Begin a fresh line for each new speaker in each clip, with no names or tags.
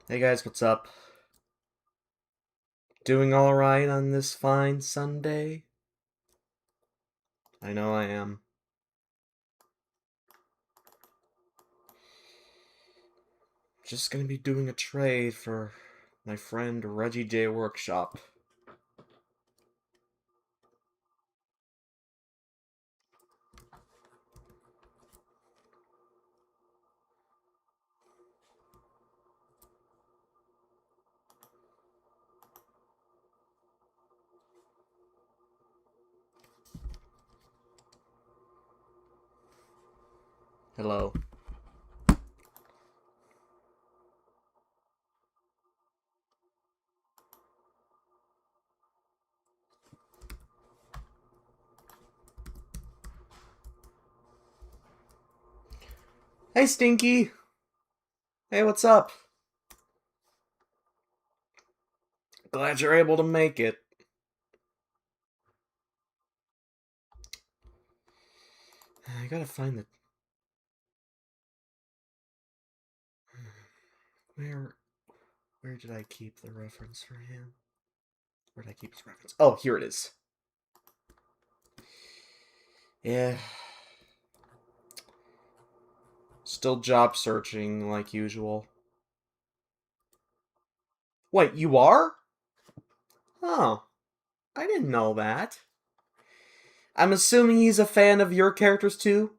Hey guys, what's up? Doing alright on this fine Sunday? I know I am. Just gonna be doing a trade for my friend Reggie J Workshop. Hello. Hey Stinky! Hey, what's up? Glad you're able to make it. I gotta find the... Where... Where did I keep the reference for him? Where did I keep his reference? Oh, here it is. Yeah. Still job searching, like usual. Wait, you are? Oh, I didn't know that. I'm assuming he's a fan of your characters too?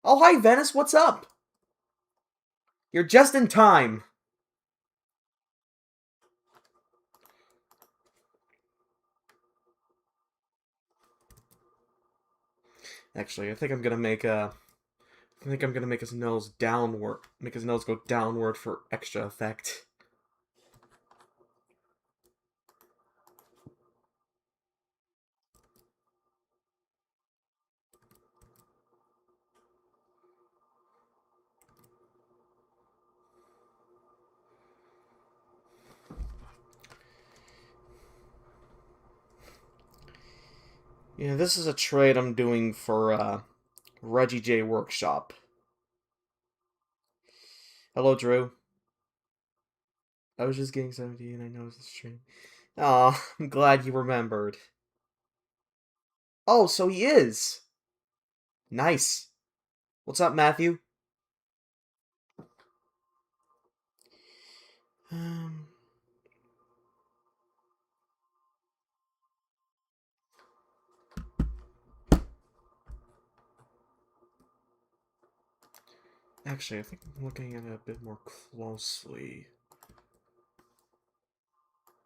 Oh, hi, Venice, what's up? You're just in time. Actually, I think I'm gonna make a... I think I'm gonna make his nose downward. Make his nose go downward for extra effect. Yeah, this is a trade I'm doing for Reggie J Workshop. Hello, Drew. I was just getting 70 and I noticed the stream. Aw, I'm glad you remembered. Oh, so he is. Nice. What's up, Matthew? Um, Actually, I think I'm looking at it a bit more closely.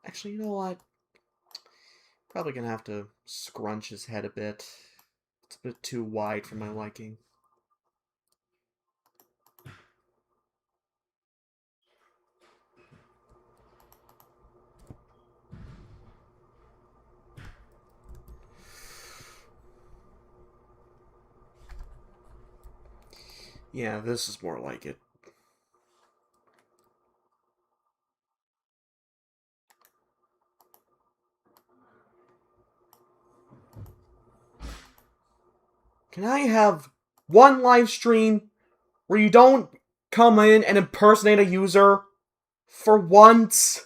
Actually, you know what? Probably gonna have to scrunch his head a bit. It's a bit too wide for my liking. Yeah, this is more like it. Can I have one live stream where you don't come in and impersonate a user for once?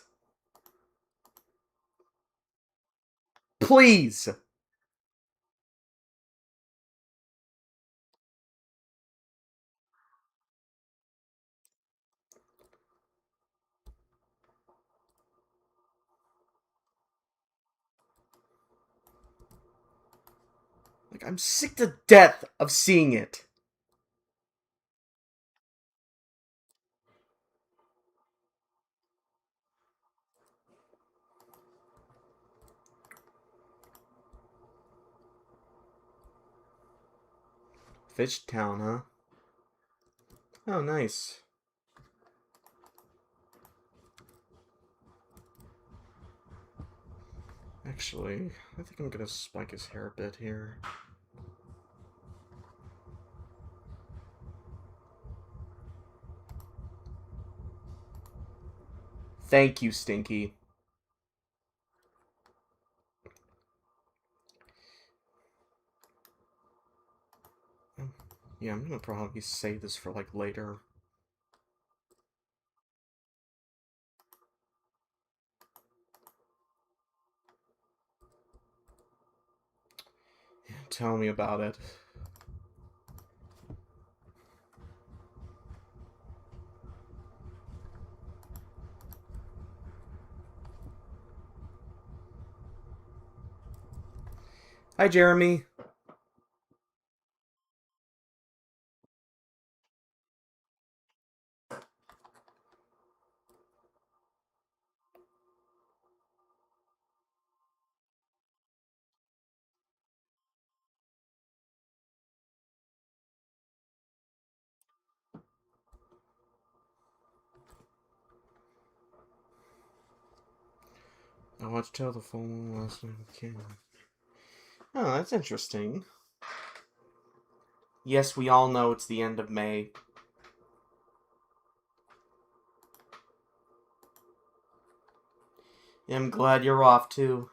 Please. Like, I'm sick to death of seeing it. Fishtown, huh? Oh, nice. Actually, I think I'm gonna spike his hair a bit here. Thank you, Stinky. Yeah, I'm gonna probably save this for, like, later. Tell me about it. Hi, Jeremy. I watched Telephone last night with King. Oh, that's interesting. Yes, we all know it's the end of May. I'm glad you're off, too.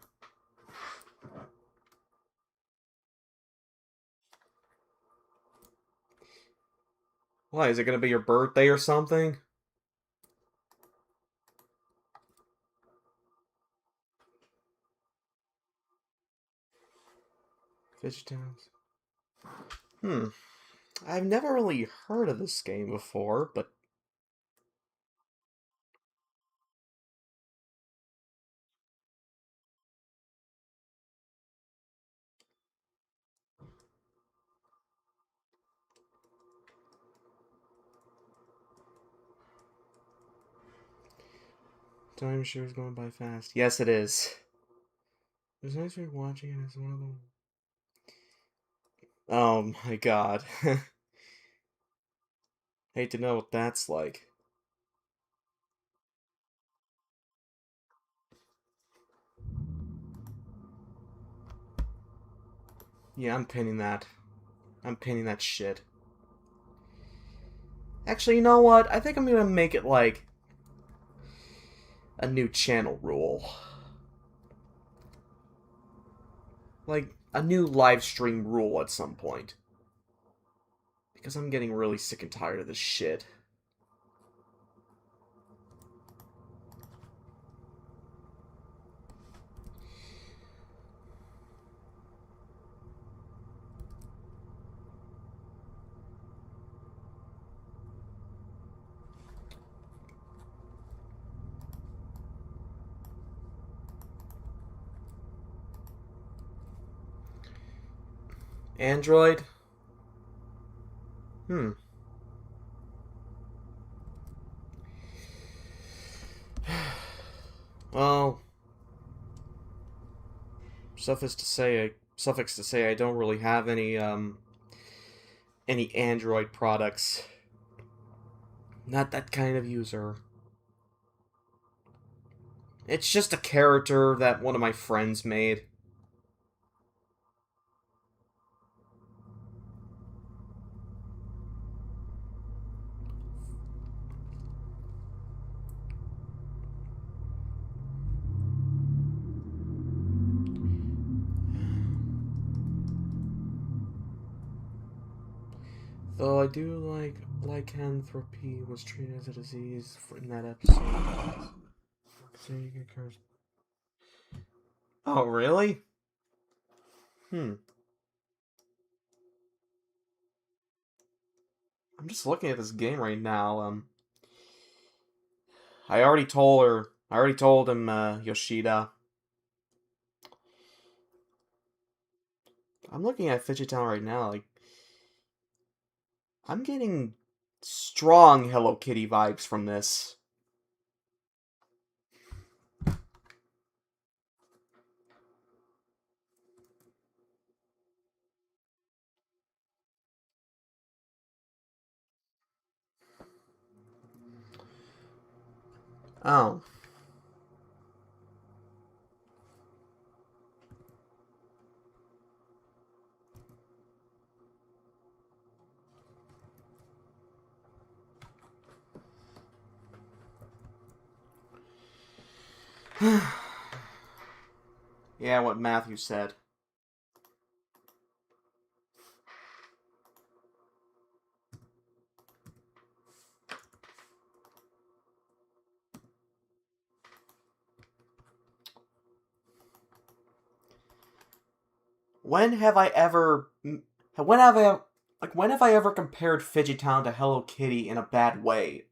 Why, is it gonna be your birthday or something? Fish Towns. I've never really heard of this game before, but... Time sure is going by fast. Yes, it is. It was nice watching it as one of them. Oh my god. Hate to know what that's like. Yeah, I'm pinning that. I'm pinning that shit. Actually, you know what? I think I'm gonna make it like a new channel rule. Like a new live stream rule at some point. Because I'm getting really sick and tired of this shit. Android? Well, suffix to say, I don't really have any Android products. Not that kind of user. It's just a character that one of my friends made. Though I do like lycanthropy was treated as a disease in that episode. So you get cursed. Oh, really? Hmm. I'm just looking at this game right now. I already told her. I already told him, Yoshida. I'm looking at Fidget Town right now. Like, I'm getting strong Hello Kitty vibes from this. Oh. Yeah, what Matthew said. When have I ever... When have I... Like, when have I ever compared Fidget Town to Hello Kitty in a bad way?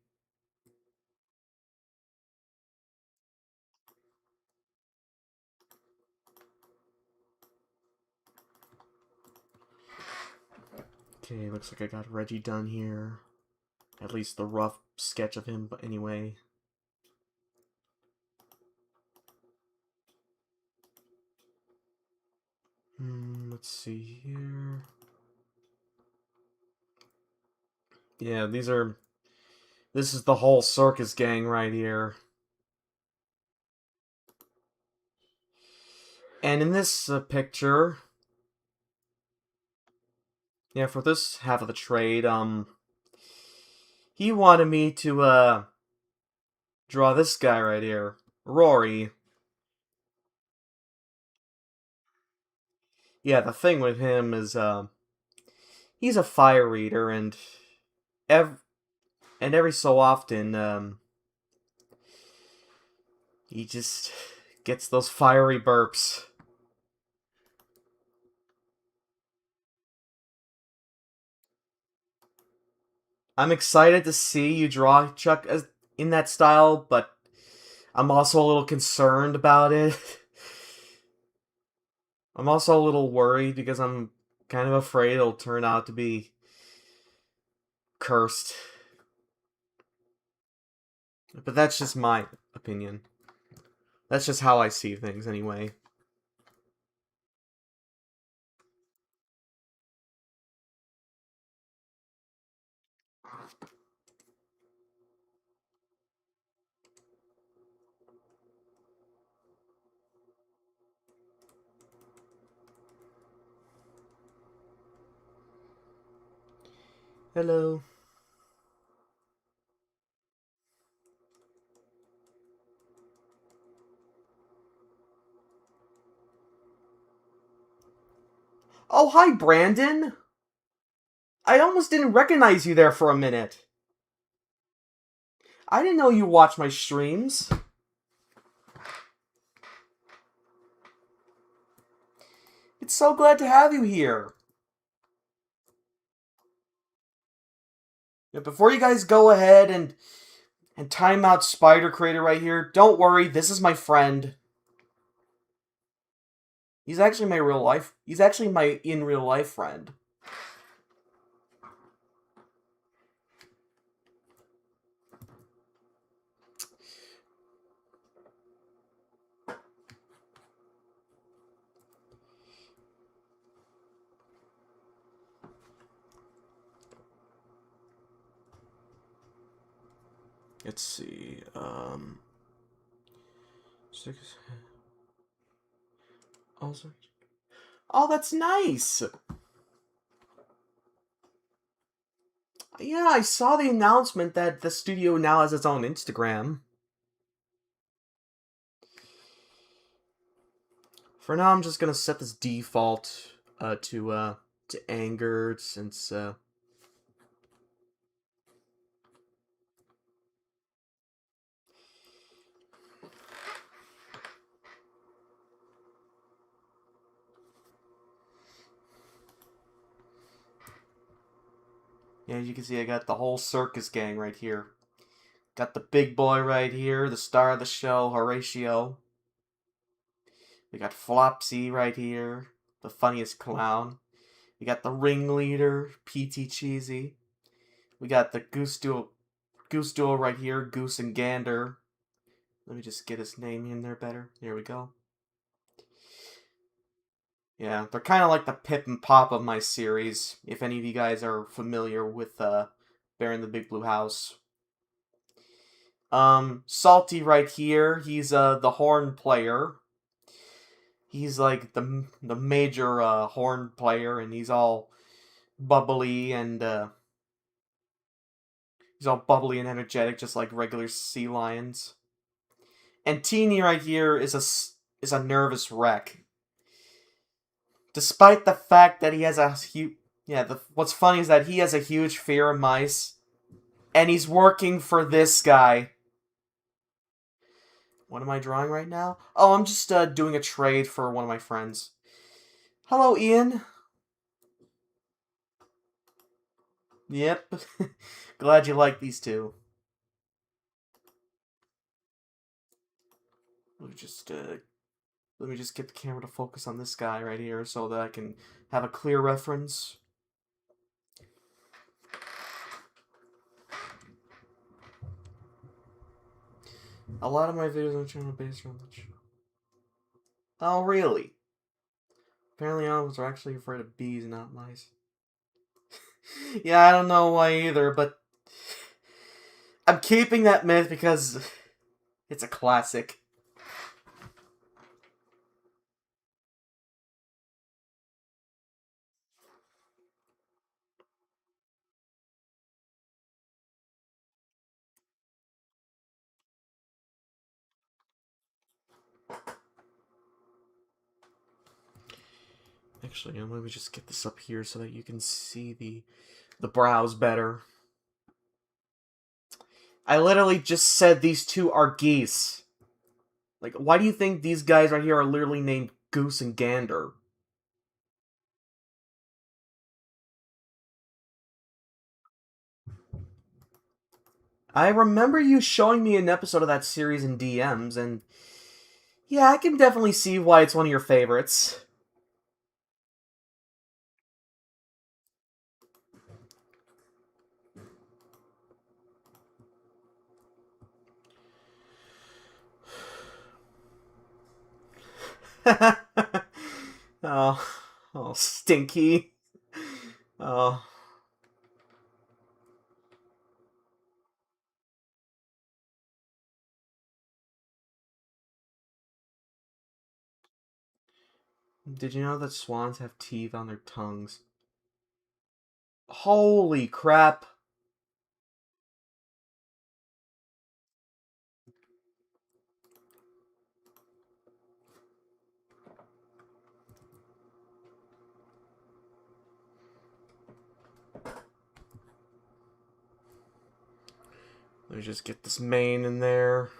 Okay, looks like I got Reggie done here. At least the rough sketch of him, but anyway. Let's see here. Yeah, this is the whole circus gang right here. And in this picture, yeah, for this half of the trade, he wanted me to, draw this guy right here, Rory. Yeah, the thing with him is, he's a fire eater, and every so often, he just gets those fiery burps. I'm excited to see you draw Chuck in that style, but I'm also a little concerned about it. I'm also a little worried because I'm kind of afraid it'll turn out to be cursed. But that's just my opinion. That's just how I see things, anyway. Hello. Oh, hi, Brandon! I almost didn't recognize you there for a minute. I didn't know you watched my streams. It's so glad to have you here. Yeah, before you guys go ahead and time out Spider Creator right here, don't worry, this is my friend. He's actually my real life. He's actually my in real life friend. Let's see. Six. Also. Oh, that's nice. Yeah, I saw the announcement that the studio now has its own Instagram. For now, I'm just gonna set this default to angered since yeah, as you can see, I got the whole circus gang right here. Got the big boy right here, the star of the show, Horatio. We got Flopsy right here, the funniest clown. We got the ringleader, P.T. Cheesy. We got the goose duo right here, Goose and Gander. Let me just get his name in there better. Here we go. Yeah, they're kind of like the Pip and Pop of my series, if any of you guys are familiar with Bear in the Big Blue House. Salty right here, he's the horn player. He's like the major horn player, and he's all bubbly and energetic, just like regular sea lions. And Teeny right here is a nervous wreck. Despite the fact that he has a huge... Yeah, what's funny is that he has a huge fear of mice. And he's working for this guy. What am I drawing right now? Oh, I'm just doing a trade for one of my friends. Hello, Ian. Yep. Glad you like these two. Let me just get the camera to focus on this guy right here so that I can have a clear reference. A lot of my videos on the channel are based around the show. Oh, really? Apparently animals are actually afraid of bees, not mice. Yeah, I don't know why either, but I'm keeping that myth because it's a classic. Actually, let me just get this up here so that you can see the brows better. I literally just said these two are geese. Like, why do you think these guys right here are literally named Goose and Gander? I remember you showing me an episode of that series in DMs, and yeah, I can definitely see why it's one of your favorites. Oh, oh, stinky. Oh. Did you know that swans have teeth on their tongues? Holy crap. Let me just get this mane in there.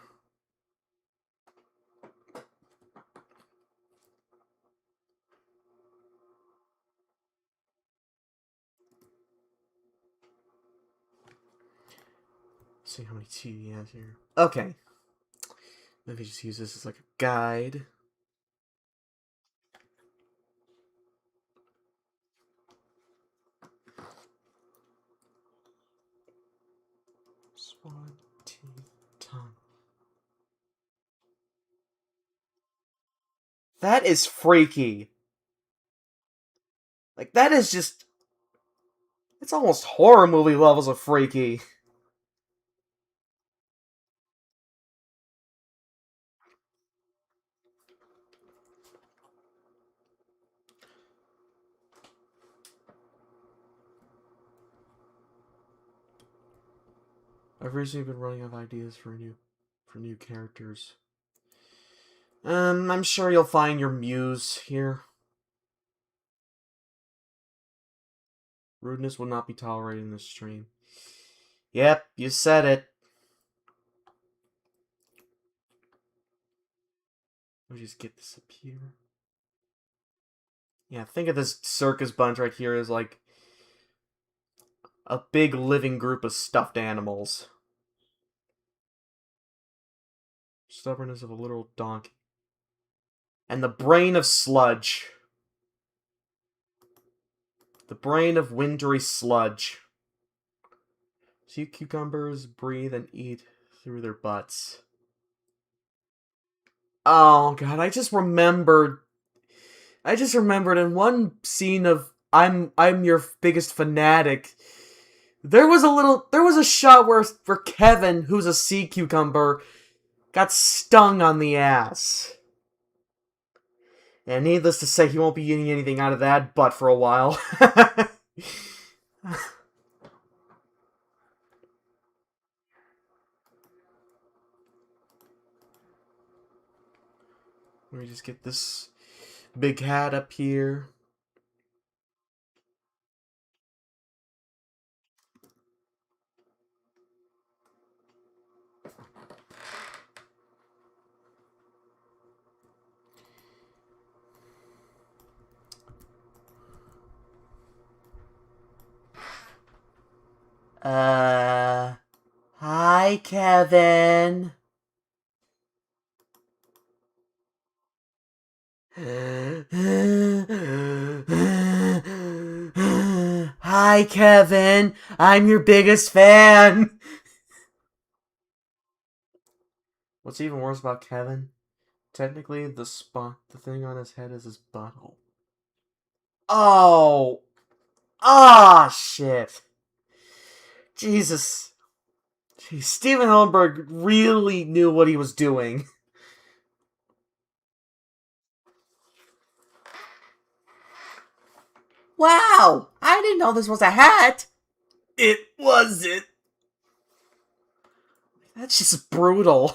Let's see how many teeth he has here. Okay. Maybe just use this as like a guide. Swan, teeth, tongue. That is freaky. Like, that is just... It's almost horror movie levels of freaky. I've recently been running out of ideas for new characters. I'm sure you'll find your muse here. Rudeness will not be tolerated in this stream. Yep, you said it. Let me just get this up here. Yeah, think of this circus bunch right here as like a big living group of stuffed animals. Stubbornness of a little donkey. And the brain of sludge. The brain of wintry sludge. Sea cucumbers breathe and eat through their butts. Oh god, I just remembered in one scene of I'm your biggest fanatic. There was a shot where Kevin, who's a sea cucumber, got stung on the ass. And needless to say, he won't be eating anything out of that butt for a while. Let me just get this big hat up here. Hi, Kevin. Hi, Kevin. I'm your biggest fan. What's even worse about Kevin? Technically, the thing on his head is his butthole. Oh! Ah, shit. Jesus. Jeez, Steven Hillenburg really knew what he was doing. Wow! I didn't know this was a hat! It wasn't. That's just brutal.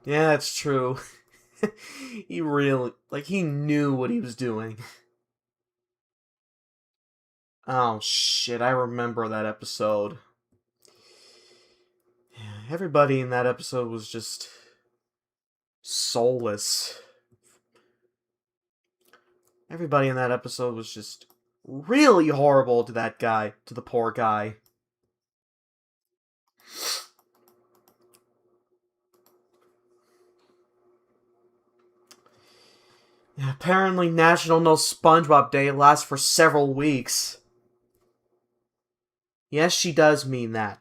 Yeah, that's true. He really, he knew what he was doing. Oh shit, I remember that episode. Everybody in that episode was just soulless. Everybody in that episode was just really horrible to that guy, to the poor guy. Apparently, National No SpongeBob Day lasts for several weeks. Yes, she does mean that.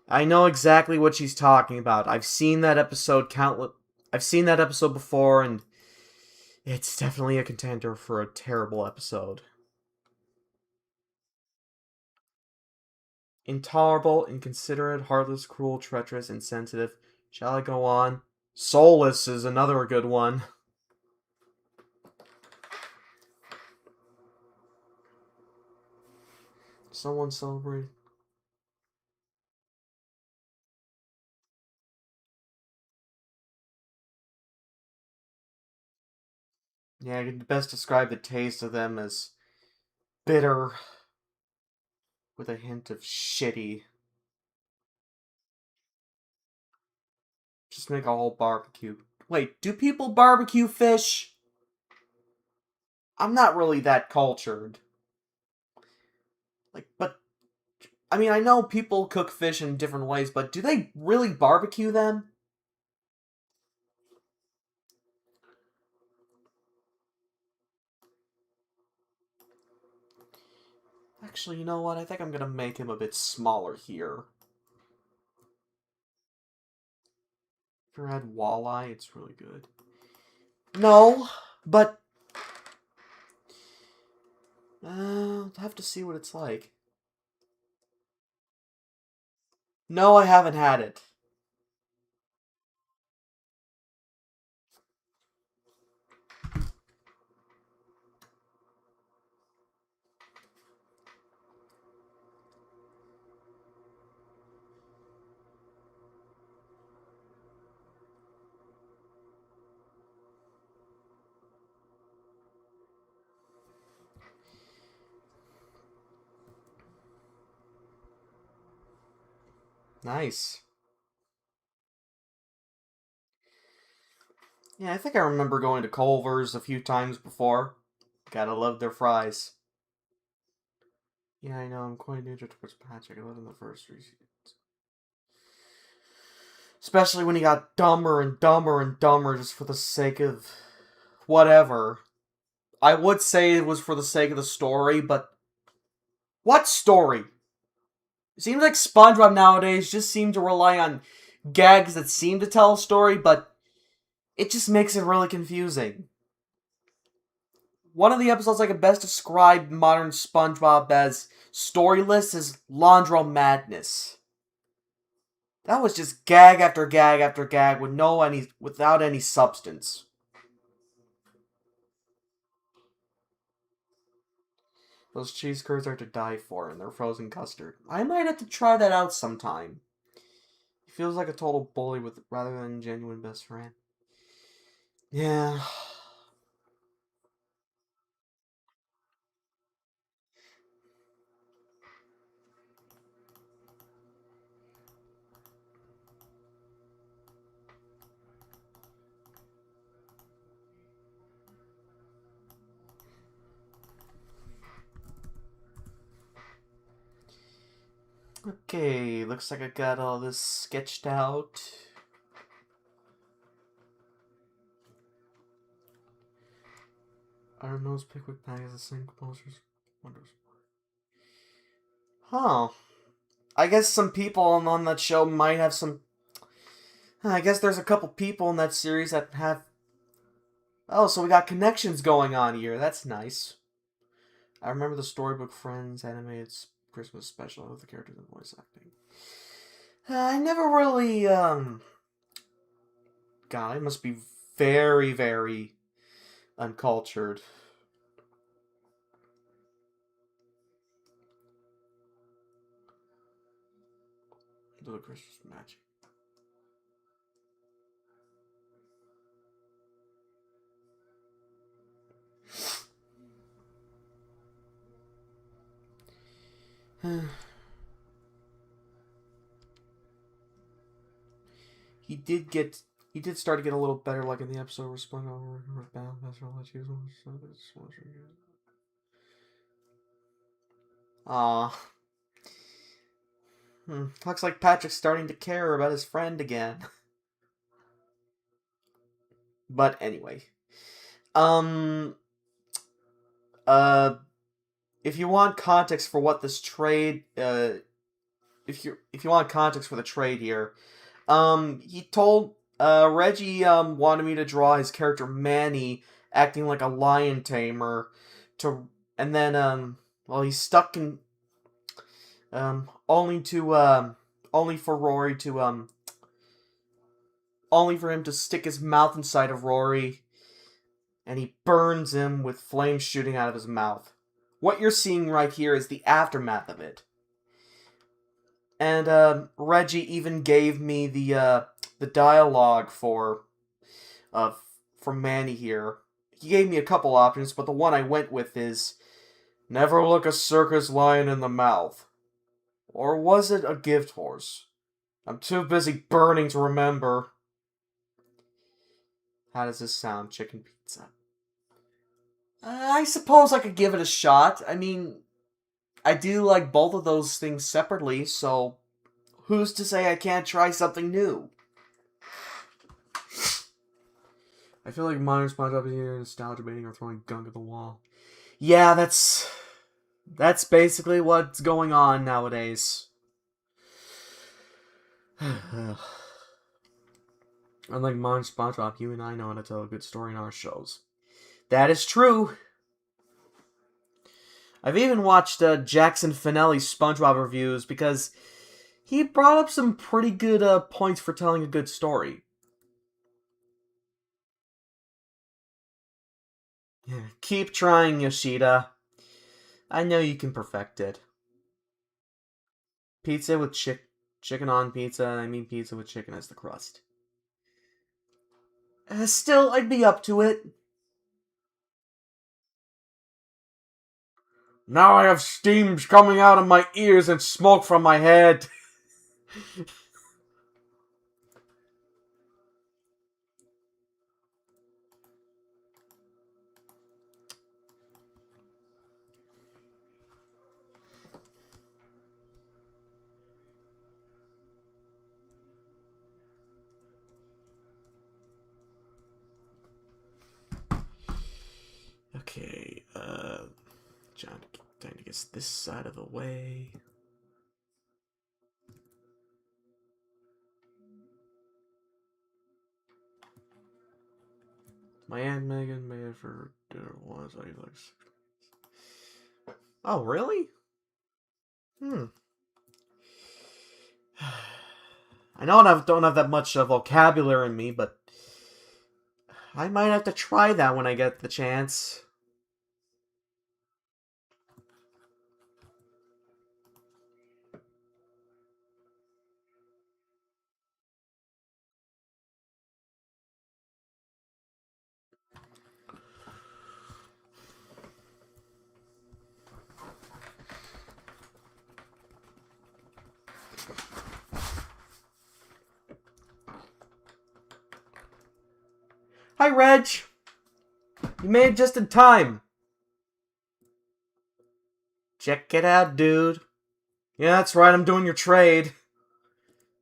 I know exactly what she's talking about. I've seen that episode I've seen that episode before, and it's definitely a contender for a terrible episode. Intolerable, inconsiderate, heartless, cruel, treacherous, insensitive. Shall I go on? Soulless is another good one. Someone celebrate. Yeah, I could best describe the taste of them as bitter with a hint of shitty. Just make a whole barbecue. Wait, do people barbecue fish? I'm not really that cultured. But I mean, I know people cook fish in different ways, but do they really barbecue them? Actually, you know what? I think I'm gonna make him a bit smaller here. If you had walleye, it's really good. No, but I'll have to see what it's like. No, I haven't had it. Nice. Yeah, I think I remember going to Culver's a few times before. Gotta love their fries. Yeah, I know, I'm quite neutral towards Patrick. I love in the first three seasons. Especially when he got dumber and dumber and dumber just for the sake of whatever. I would say it was for the sake of the story, but what story? It seems like SpongeBob nowadays just seem to rely on gags that seem to tell a story, but it just makes it really confusing. One of the episodes I could best describe modern SpongeBob as storyless is Laundro Madness. That was just gag after gag after gag without any substance. Those cheese curds are to die for, and they're frozen custard. I might have to try that out sometime. He feels like a total bully with rather than a genuine best friend. Yeah. Okay, looks like I got all this sketched out. Our nose Pickwick bag has the same composers. Wonders. Huh. I guess some people on that show might have some. I guess there's a couple people in that series that have. Oh, so we got connections going on here. That's nice. I remember the Storybook Friends animated Christmas special with the characters and voice acting. I never really, God, I must be very, very uncultured. The Christmas magic. He did start to get a little better, like in the episode where SpongeBob battle master all that use one. Aw. Looks like Patrick's starting to care about his friend again. But anyway. Uh if you want context for what this trade if you want context for the trade here, he told Reggie wanted me to draw his character Manny acting like a lion tamer to and then well he's stuck in only for Rory to only for him to stick his mouth inside of Rory and he burns him with flames shooting out of his mouth. What you're seeing right here is the aftermath of it. And Reggie even gave me the dialogue for Manny here. He gave me a couple options, but the one I went with is never look a circus lion in the mouth. Or was it a gift horse? I'm too busy burning to remember. How does this sound, chicken pizza? I suppose I could give it a shot. I mean, I do like both of those things separately, so who's to say I can't try something new? I feel like modern SpongeBob is either nostalgia baiting or throwing gunk at the wall. Yeah, that's basically what's going on nowadays. Unlike modern SpongeBob, you and I know how to tell a good story in our shows. That is true. I've even watched Jackson Finelli's SpongeBob reviews because he brought up some pretty good points for telling a good story. Keep trying, Yoshida. I know you can perfect it. Pizza with chicken on pizza, I mean pizza with chicken as the crust. Still, I'd be up to it. Now I have steam coming out of my ears and smoke from my head. Okay, John, trying to get this side of the way. My Aunt Megan made it for dinner once. I like. Oh, really? I know I don't have that much vocabulary in me, but I might have to try that when I get the chance. Hi, Reg. You made it just in time. Check it out, dude. Yeah, that's right, I'm doing your trade.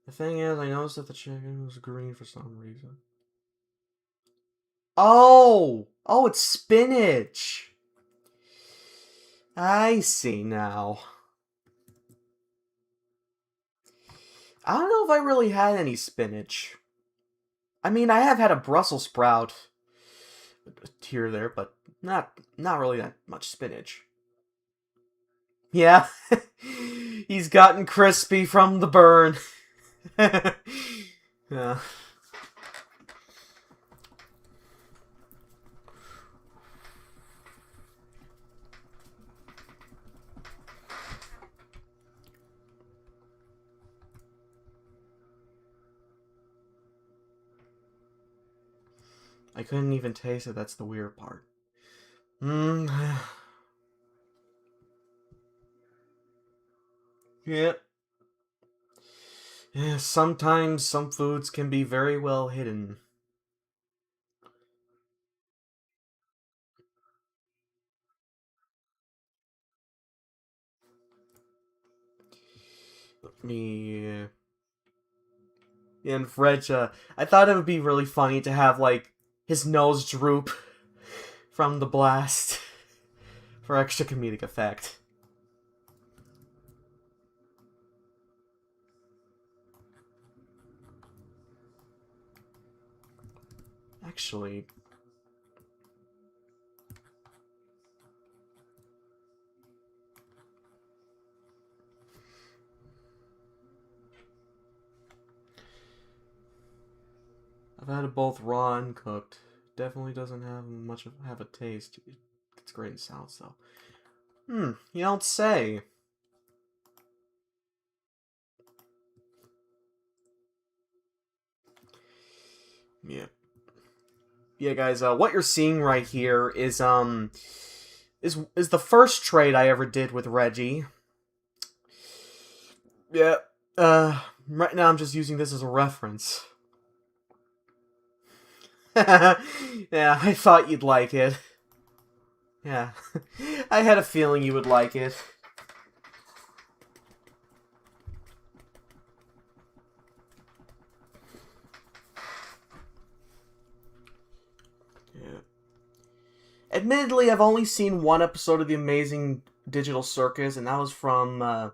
The thing is, I noticed that the chicken was green for some reason. Oh! Oh, it's spinach! I see now. I don't know if I really had any spinach. I mean, I have had a Brussels sprout here or there, but not really that much spinach. Yeah, he's gotten crispy from the burn. Yeah. I couldn't even taste it, that's the weird part. Yep. Yeah, sometimes some foods can be very well hidden. Yeah. And Reg, I thought it would be really funny to have, like, his nose droop from the blast for extra comedic effect. Actually, I've had it both raw and cooked. Definitely doesn't have a taste. It's great in salads though. You don't say. Yeah. Yeah, guys, what you're seeing right here is the first trade I ever did with Reggie. Yeah. Right now I'm just using this as a reference. Yeah, I thought you'd like it. Yeah. I had a feeling you would like it. Yeah. Admittedly, I've only seen one episode of The Amazing Digital Circus, and that was from a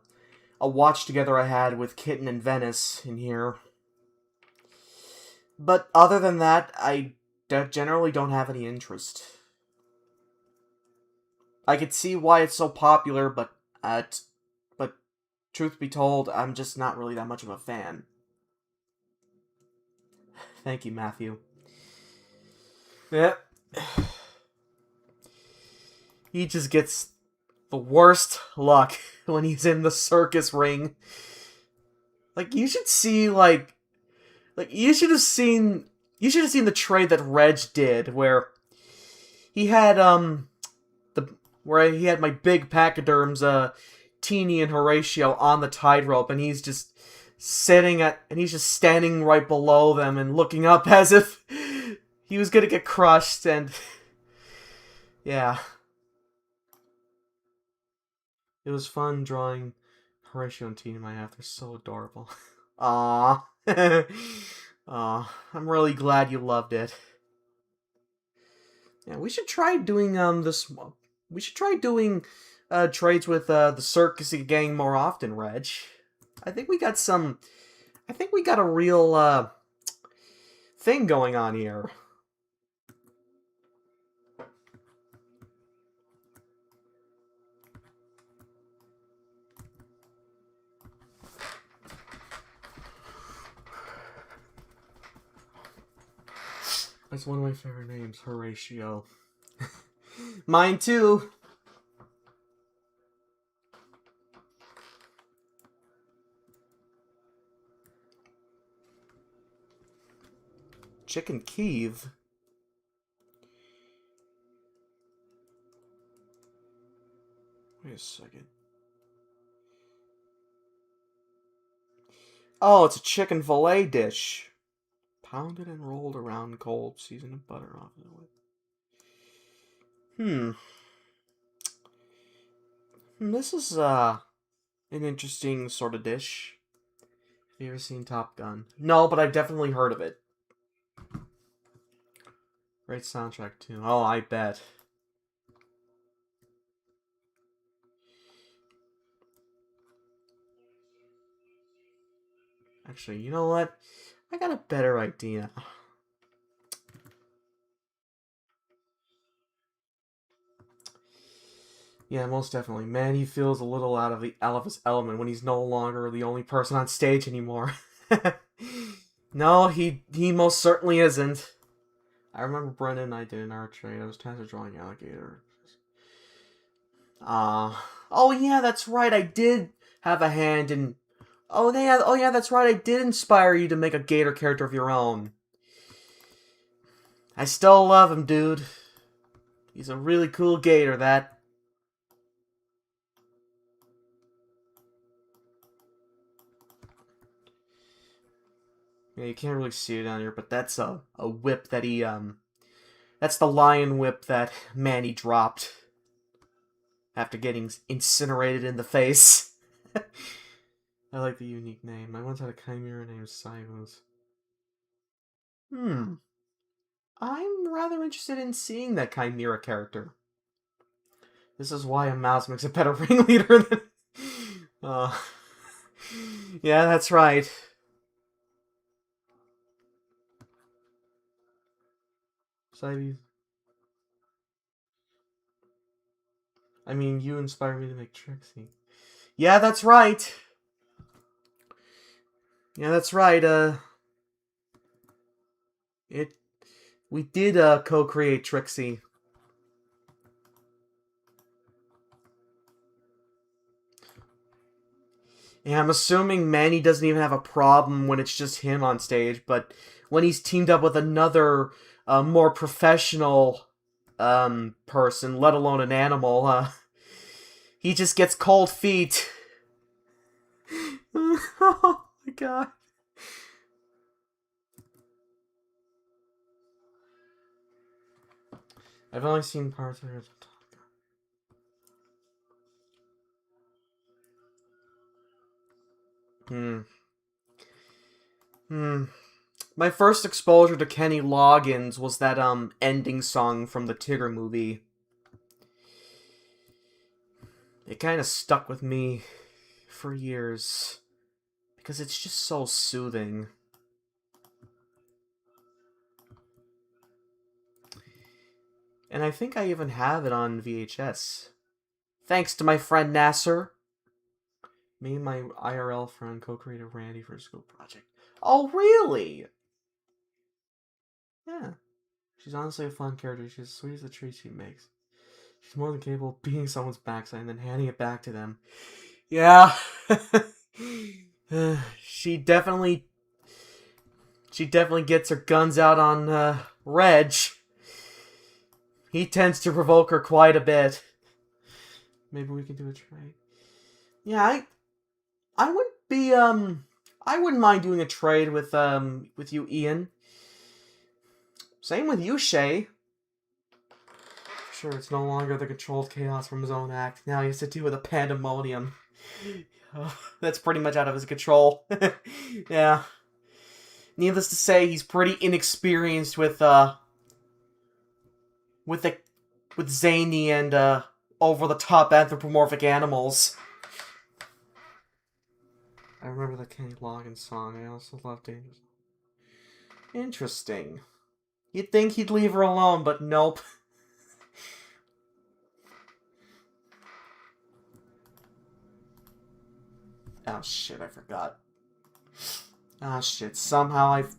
watch together I had with Kitten and Venice in here. But other than that, I generally don't have any interest. I could see why it's so popular, but truth be told, I'm just not really that much of a fan. Thank you, Matthew. Yep. He just gets the worst luck when he's in the circus ring. Like, you should see, you should have seen the trade that Reg did, where he had, where he had my big pachyderms, Teeny and Horatio on the tightrope, and he's just he's just standing right below them and looking up as if he was gonna get crushed, and yeah. It was fun drawing Horatio and Teeny in my half. They're so adorable. Aww. Aw. I'm really glad you loved it. Yeah, we should try doing this. We should try doing trades with the Circusy gang more often, Reg. I think we got some. I think we got a real thing going on here. That's one of my favorite names, Horatio. Mine too. Chicken Kiev. Wait a second. Oh, it's a chicken fillet dish. Pounded and rolled around cold, seasoned with butter off the whip. This is an interesting sort of dish. Have you ever seen Top Gun? No, but I've definitely heard of it. Great soundtrack too. Oh, I bet. Actually, you know what? I got a better idea. Yeah, most definitely. Man, he feels a little out of his element when he's no longer the only person on stage anymore. No, he most certainly isn't. I remember Brendan and I did an art trade. I was tasked with drawing alligator. Oh yeah, that's right. I did have a hand in. Oh yeah, that's right. I did inspire you to make a gator character of your own. I still love him, dude. He's a really cool gator, that. Yeah, you can't really see it down here, but that's a whip that he, that's the lion whip that Manny dropped after getting incinerated in the face. I like the unique name. I once had a chimera named Silence. I'm rather interested in seeing that chimera character. This is why a mouse makes a better ringleader than... Yeah, that's right. I mean, you inspired me to make Trixie. Yeah, that's right. Yeah, that's right. We did co-create Trixie. Yeah, I'm assuming Manny doesn't even have a problem when it's just him on stage, but when he's teamed up with another more professional person, let alone an animal, he just gets cold feet. Oh my god. I've only seen parts of it. My first exposure to Kenny Loggins was that ending song from the Tigger movie. It kind of stuck with me for years because it's just so soothing. And I think I even have it on VHS. Thanks to my friend Nasser. Me and my IRL friend co-created Randy for a school project. Oh, really? Yeah. She's honestly a fun character. She's as sweet as the tree she makes. She's more than capable of beating someone's backside and then handing it back to them. Yeah. She definitely gets her guns out on Reg. He tends to provoke her quite a bit. Maybe we can do a trade. Yeah, I would be I wouldn't mind doing a trade with you, Ian. Same with you, Shay. Sure, it's no longer the controlled chaos from his own act. Now he has to deal with a pandemonium. That's pretty much out of his control. Yeah. Needless to say, he's pretty inexperienced with zany and over-the-top anthropomorphic animals. I remember the Kenny Loggins song. I also love Dangerous. Interesting. You'd think he'd leave her alone, but nope. Oh shit, I forgot. Oh shit, somehow I've...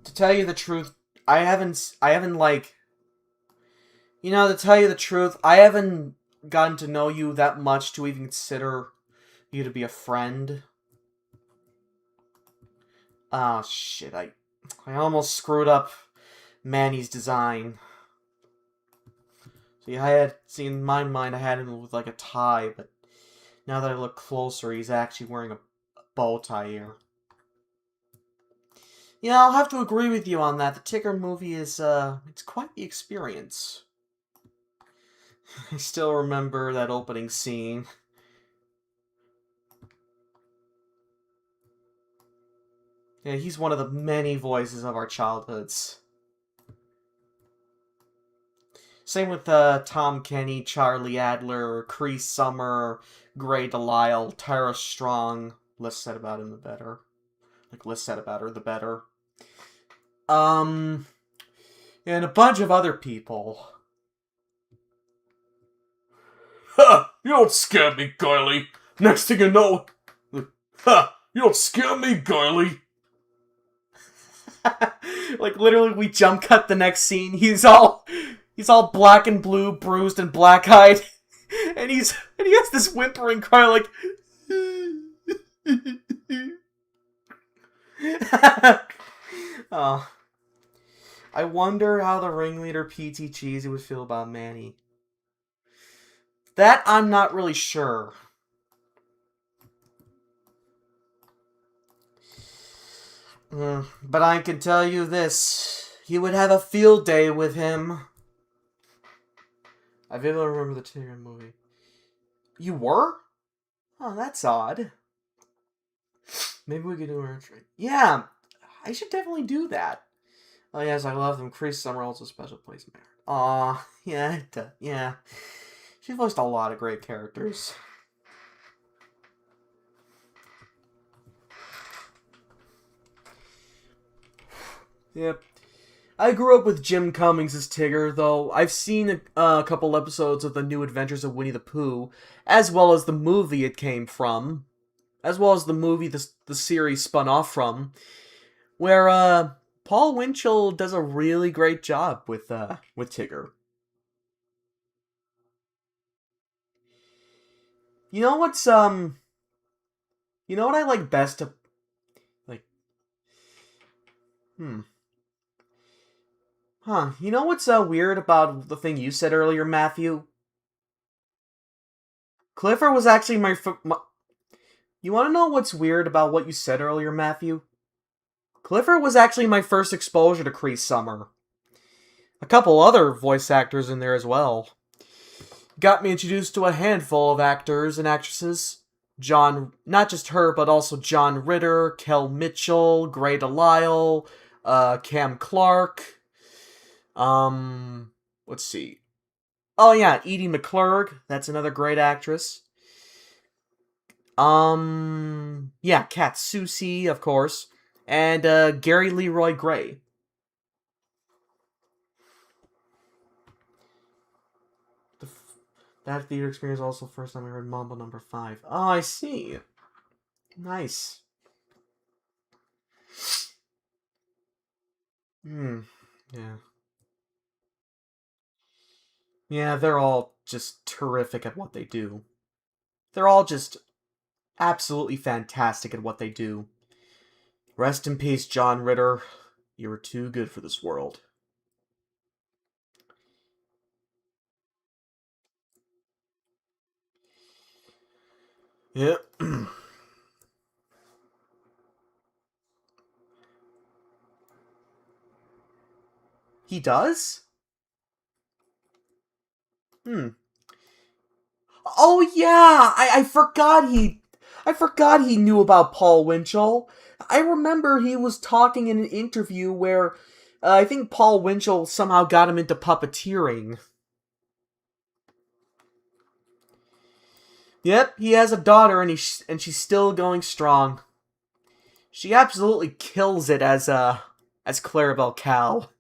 To tell you the truth, I haven't like... You know, to tell you the truth, I haven't gotten to know you that much to even consider you to be a friend. Oh shit, I almost screwed up Manny's design. See, I had, in my mind, I had him with like a tie, but Now that I look closer, he's actually wearing a bow tie here. Yeah, I'll have to agree with you on that. The Tigger movie is, it's quite the experience. I still remember that opening scene. Yeah, he's one of the many voices of our childhoods. Same with Tom Kenny, Charlie Adler, Cree Summer, Gray Delisle, Tara Strong. Less said about him, the better. Like, less said about her, the better. And a bunch of other people.
Ha! You don't scare me, Girly. Next thing you know... Ha! You don't scare me, Girly.
Like, literally, we jump cut the next scene. He's all black and blue, bruised and black-eyed. And he has this whimpering cry like... Oh. I wonder how the ringleader P.T. Cheesy would feel about Manny. That I'm not really sure. But I can tell you this. He would have a field day with him. I vividly remember the Tigger movie. You were? Oh, that's odd. Maybe we could do a retreat. Yeah, I should definitely do that. Oh yes, I love them. Cree Summer also special place in there. Aw, yeah, yeah. She's voiced a lot of great characters. Yep. I grew up with Jim Cummings as Tigger, though I've seen a couple episodes of The New Adventures of Winnie the Pooh, as well as the movie it came from, as well as the movie the series spun off from, where Paul Winchell does a really great job with Tigger. You know what's you know what I like best to like you know what's weird about the thing you said earlier, Matthew? Clifford was actually my You want to know what's weird about what you said earlier, Matthew? Clifford was actually my first exposure to Cree Summer. A couple other voice actors in there as well. Got me introduced to a handful of actors and actresses. Not just her, but also John Ritter, Kel Mitchell, Gray Delisle, Cam Clark. Let's see. Oh yeah, Edie McClurg. That's another great actress. Yeah, Kat Susie, of course. And, Gary Leroy Gray. That theater experience also first time I heard Mambo number 5. Oh, I see. Nice. Yeah. Yeah, they're all just terrific at what they do. They're all just absolutely fantastic at what they do. Rest in peace, John Ritter. You were too good for this world. Yep. He does? Oh yeah, I forgot he knew about Paul Winchell. I remember he was talking in an interview where I think Paul Winchell somehow got him into puppeteering. Yep, he has a daughter and she's still going strong. She absolutely kills it as Clarabelle Cal.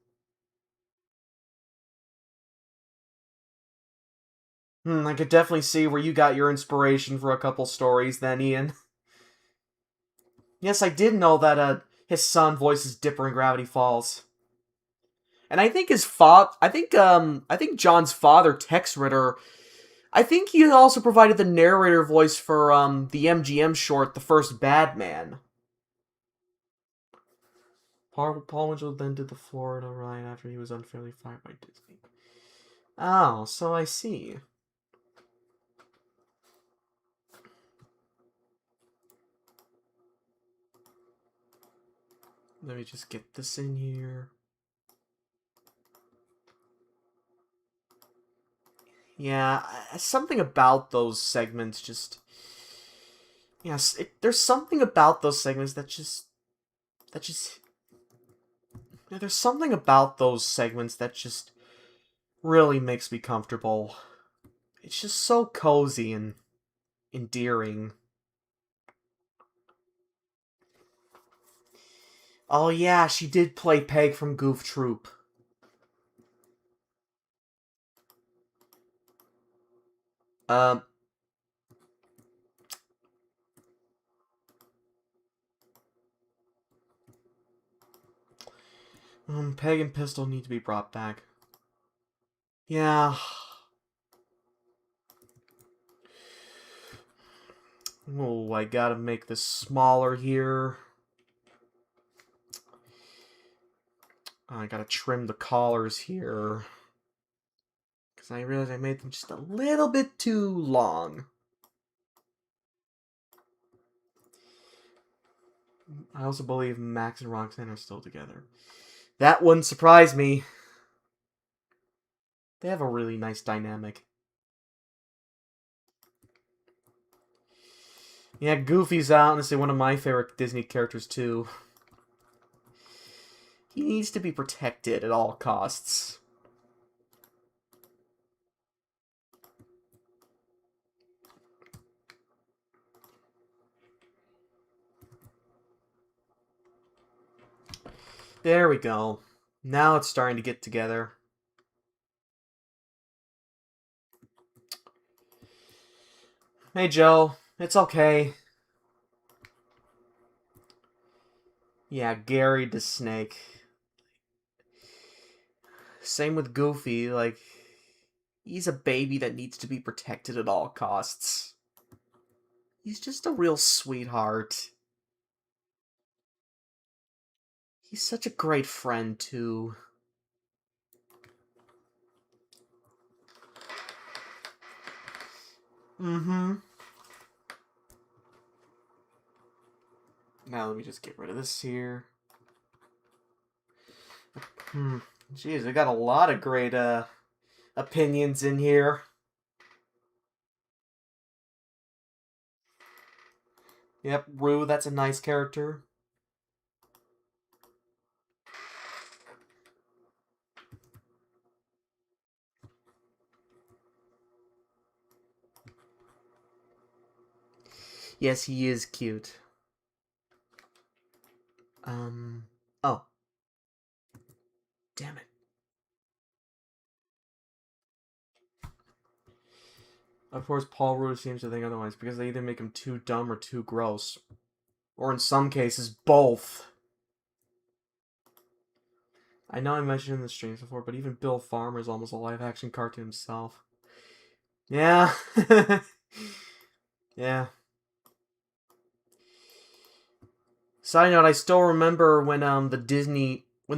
I could definitely see where you got your inspiration for a couple stories then, Ian. Yes, I did know that his son voices Dipper in Gravity Falls. And I think I think John's father, Tex Ritter, I think he also provided the narrator voice for the MGM short The First Bad Man. Paul Winchell then did the Florida ride after he was unfairly fired by Disney. Oh, so I see. Let me just get this in here. Yeah, something about those segments just... Yes, there's something about those segments that just... Yeah, there's something about those segments that just really makes me comfortable. It's just so cozy and endearing. Oh yeah, she did play Peg from Goof Troop. Um... Peg and Pistol need to be brought back. Yeah. Oh, I gotta make this smaller here. I gotta trim the collars here. Because I realized I made them just a little bit too long. I also believe Max and Roxanne are still together. That wouldn't surprise me. They have a really nice dynamic. Yeah, Goofy's honestly one of my favorite Disney characters too. He needs to be protected at all costs. There we go. Now it's starting to get together. Hey, Joe. It's okay. Yeah, Gary the Snake. Same with Goofy, like... He's a baby that needs to be protected at all costs. He's just a real sweetheart. He's such a great friend, too. Mm-hmm. Now let me just get rid of this here. Jeez, I got a lot of great, opinions in here. Yep, Rue, that's a nice character. Yes, he is cute. Oh. Damn it. Of course, Paul Rudd seems to think otherwise, because they either make him too dumb or too gross. Or in some cases, both. I know I mentioned in the streams before, but even Bill Farmer is almost a live-action cartoon himself. Yeah. Yeah. Side note, I still remember when when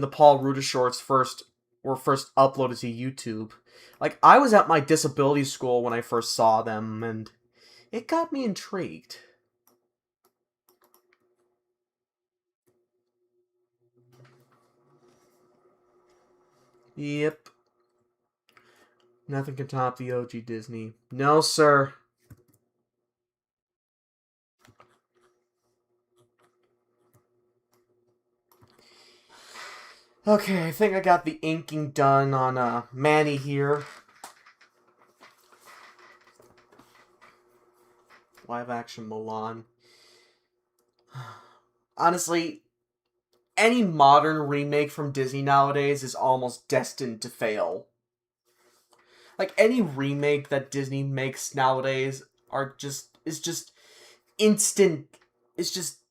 the Paul Ruda shorts were first uploaded to YouTube. Like, I was at my disability school when I first saw them, and it got me intrigued. Yep. Nothing can top the OG Disney. No, sir. Okay, I think I got the inking done on Manny here. Live action Mulan. Honestly, any modern remake from Disney nowadays is almost destined to fail. Like, any remake that Disney makes nowadays is just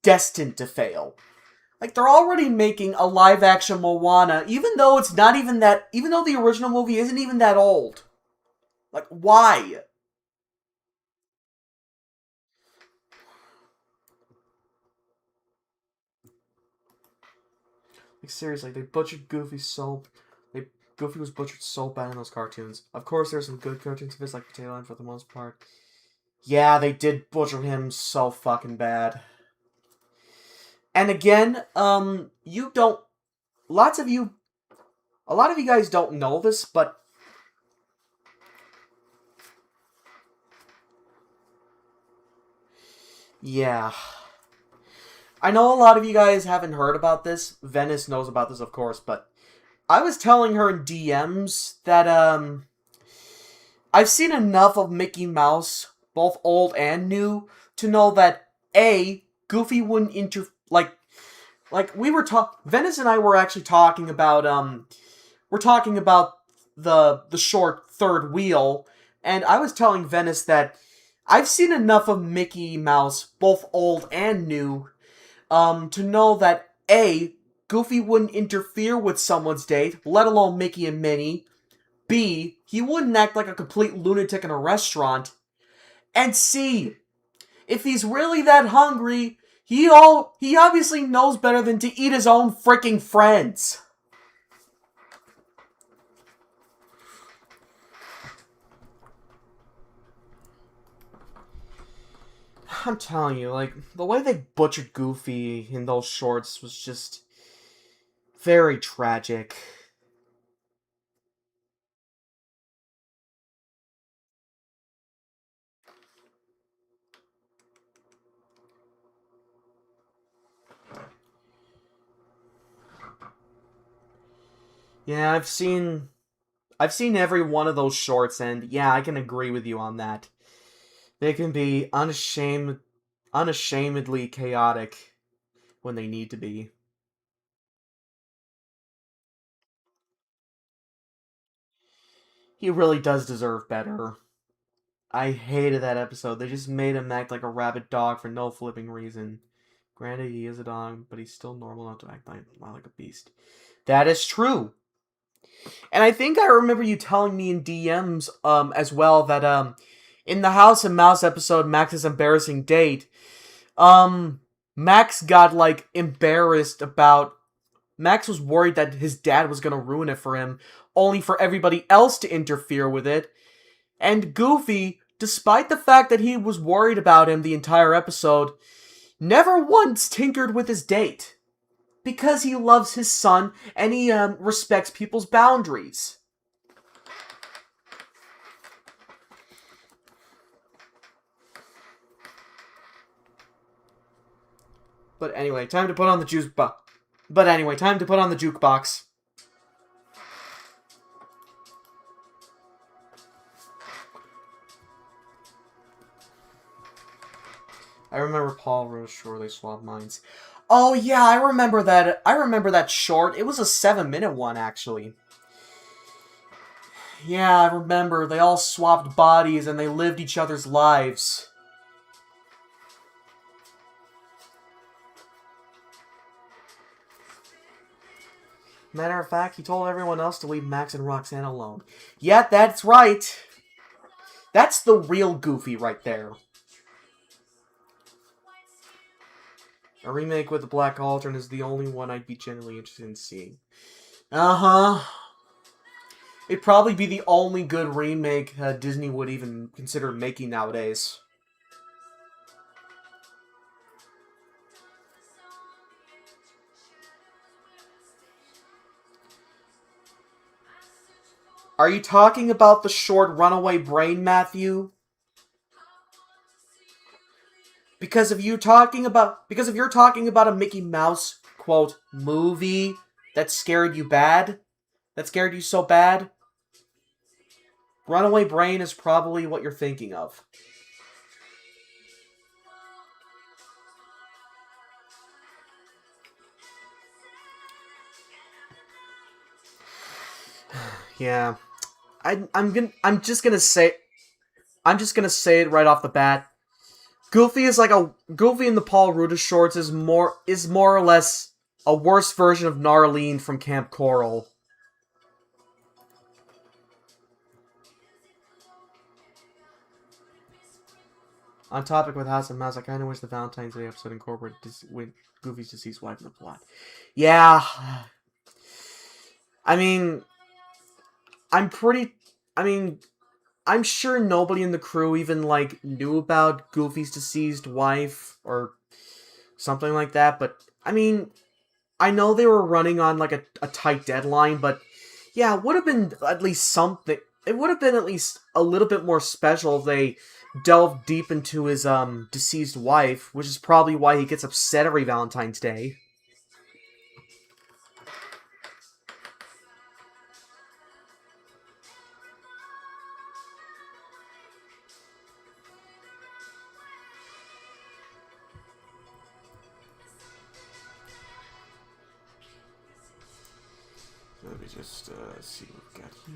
destined to fail. Like, they're already making a live action Moana, even though even though the original movie isn't even that old. Like, why? Like, seriously, they butchered Goofy so... Goofy was butchered so bad in those cartoons. Of course, there's some good cartoons of his, like Potato Line for the most part. Yeah, they did butcher him so fucking bad. And again, you don't... A lot of you guys don't know this, but... Yeah. I know a lot of you guys haven't heard about this. Venice knows about this, of course, but... I was telling her in DMs that, I've seen enough of Mickey Mouse, both old and new, to know that, A, Goofy wouldn't we were Venice and I were actually talking about, we're talking about the short third wheel, and I was telling Venice that I've seen enough of Mickey Mouse, both old and new, to know that A, Goofy wouldn't interfere with someone's date, let alone Mickey and Minnie. B, he wouldn't act like a complete lunatic in a restaurant. And C, if he's really that hungry, he obviously knows better than to eat his own freaking friends. I'm telling you, like, the way they butchered Goofy in those shorts was just very tragic. Yeah, I've seen every one of those shorts, and yeah, I can agree with you on that. They can be unashamedly chaotic when they need to be. He really does deserve better. I hated that episode. They just made him act like a rabid dog for no flipping reason. Granted, he is a dog, but he's still normal enough to act like a beast. That is true. And I think I remember you telling me in DMs as well that in the House and Mouse episode, Max's embarrassing date, Max got like embarrassed about... Max was worried that his dad was gonna ruin it for him, only for everybody else to interfere with it. And Goofy, despite the fact that he was worried about him the entire episode, never once tinkered with his date. Because he loves his son and he respects people's boundaries. But anyway, time to put on the jukebox. I remember Paul Rose sure they swapped minds. Oh yeah, I remember that. I remember that short. It was a 7-minute one, actually. Yeah, I remember. They all swapped bodies and they lived each other's lives. Matter of fact, he told everyone else to leave Max and Roxanne alone. Yeah, that's right. That's the real Goofy right there. A remake with the Black Cauldron is the only one I'd be genuinely interested in seeing. Uh-huh. It'd probably be the only good remake Disney would even consider making nowadays. Are you talking about the short Runaway Brain, Matthew? Because if you're talking about a Mickey Mouse, quote, movie that scared you so bad, Runaway Brain is probably what you're thinking of. Yeah. I'm just gonna say it right off the bat. Goofy and the Paul Ruda shorts is more or less a worse version of Narlene from Camp Coral. On topic with House and Mouse, I kind of wish the Valentine's Day episode incorporated with Goofy's deceased wife in the plot. Yeah. I mean, I'm sure nobody in the crew even, like, knew about Goofy's deceased wife or something like that, but I mean, I know they were running on like a tight deadline, but yeah, it would have been at least something. It would have been at least a little bit more special if they delved deep into his deceased wife, which is probably why he gets upset every Valentine's Day.
Let me just see what we've got here.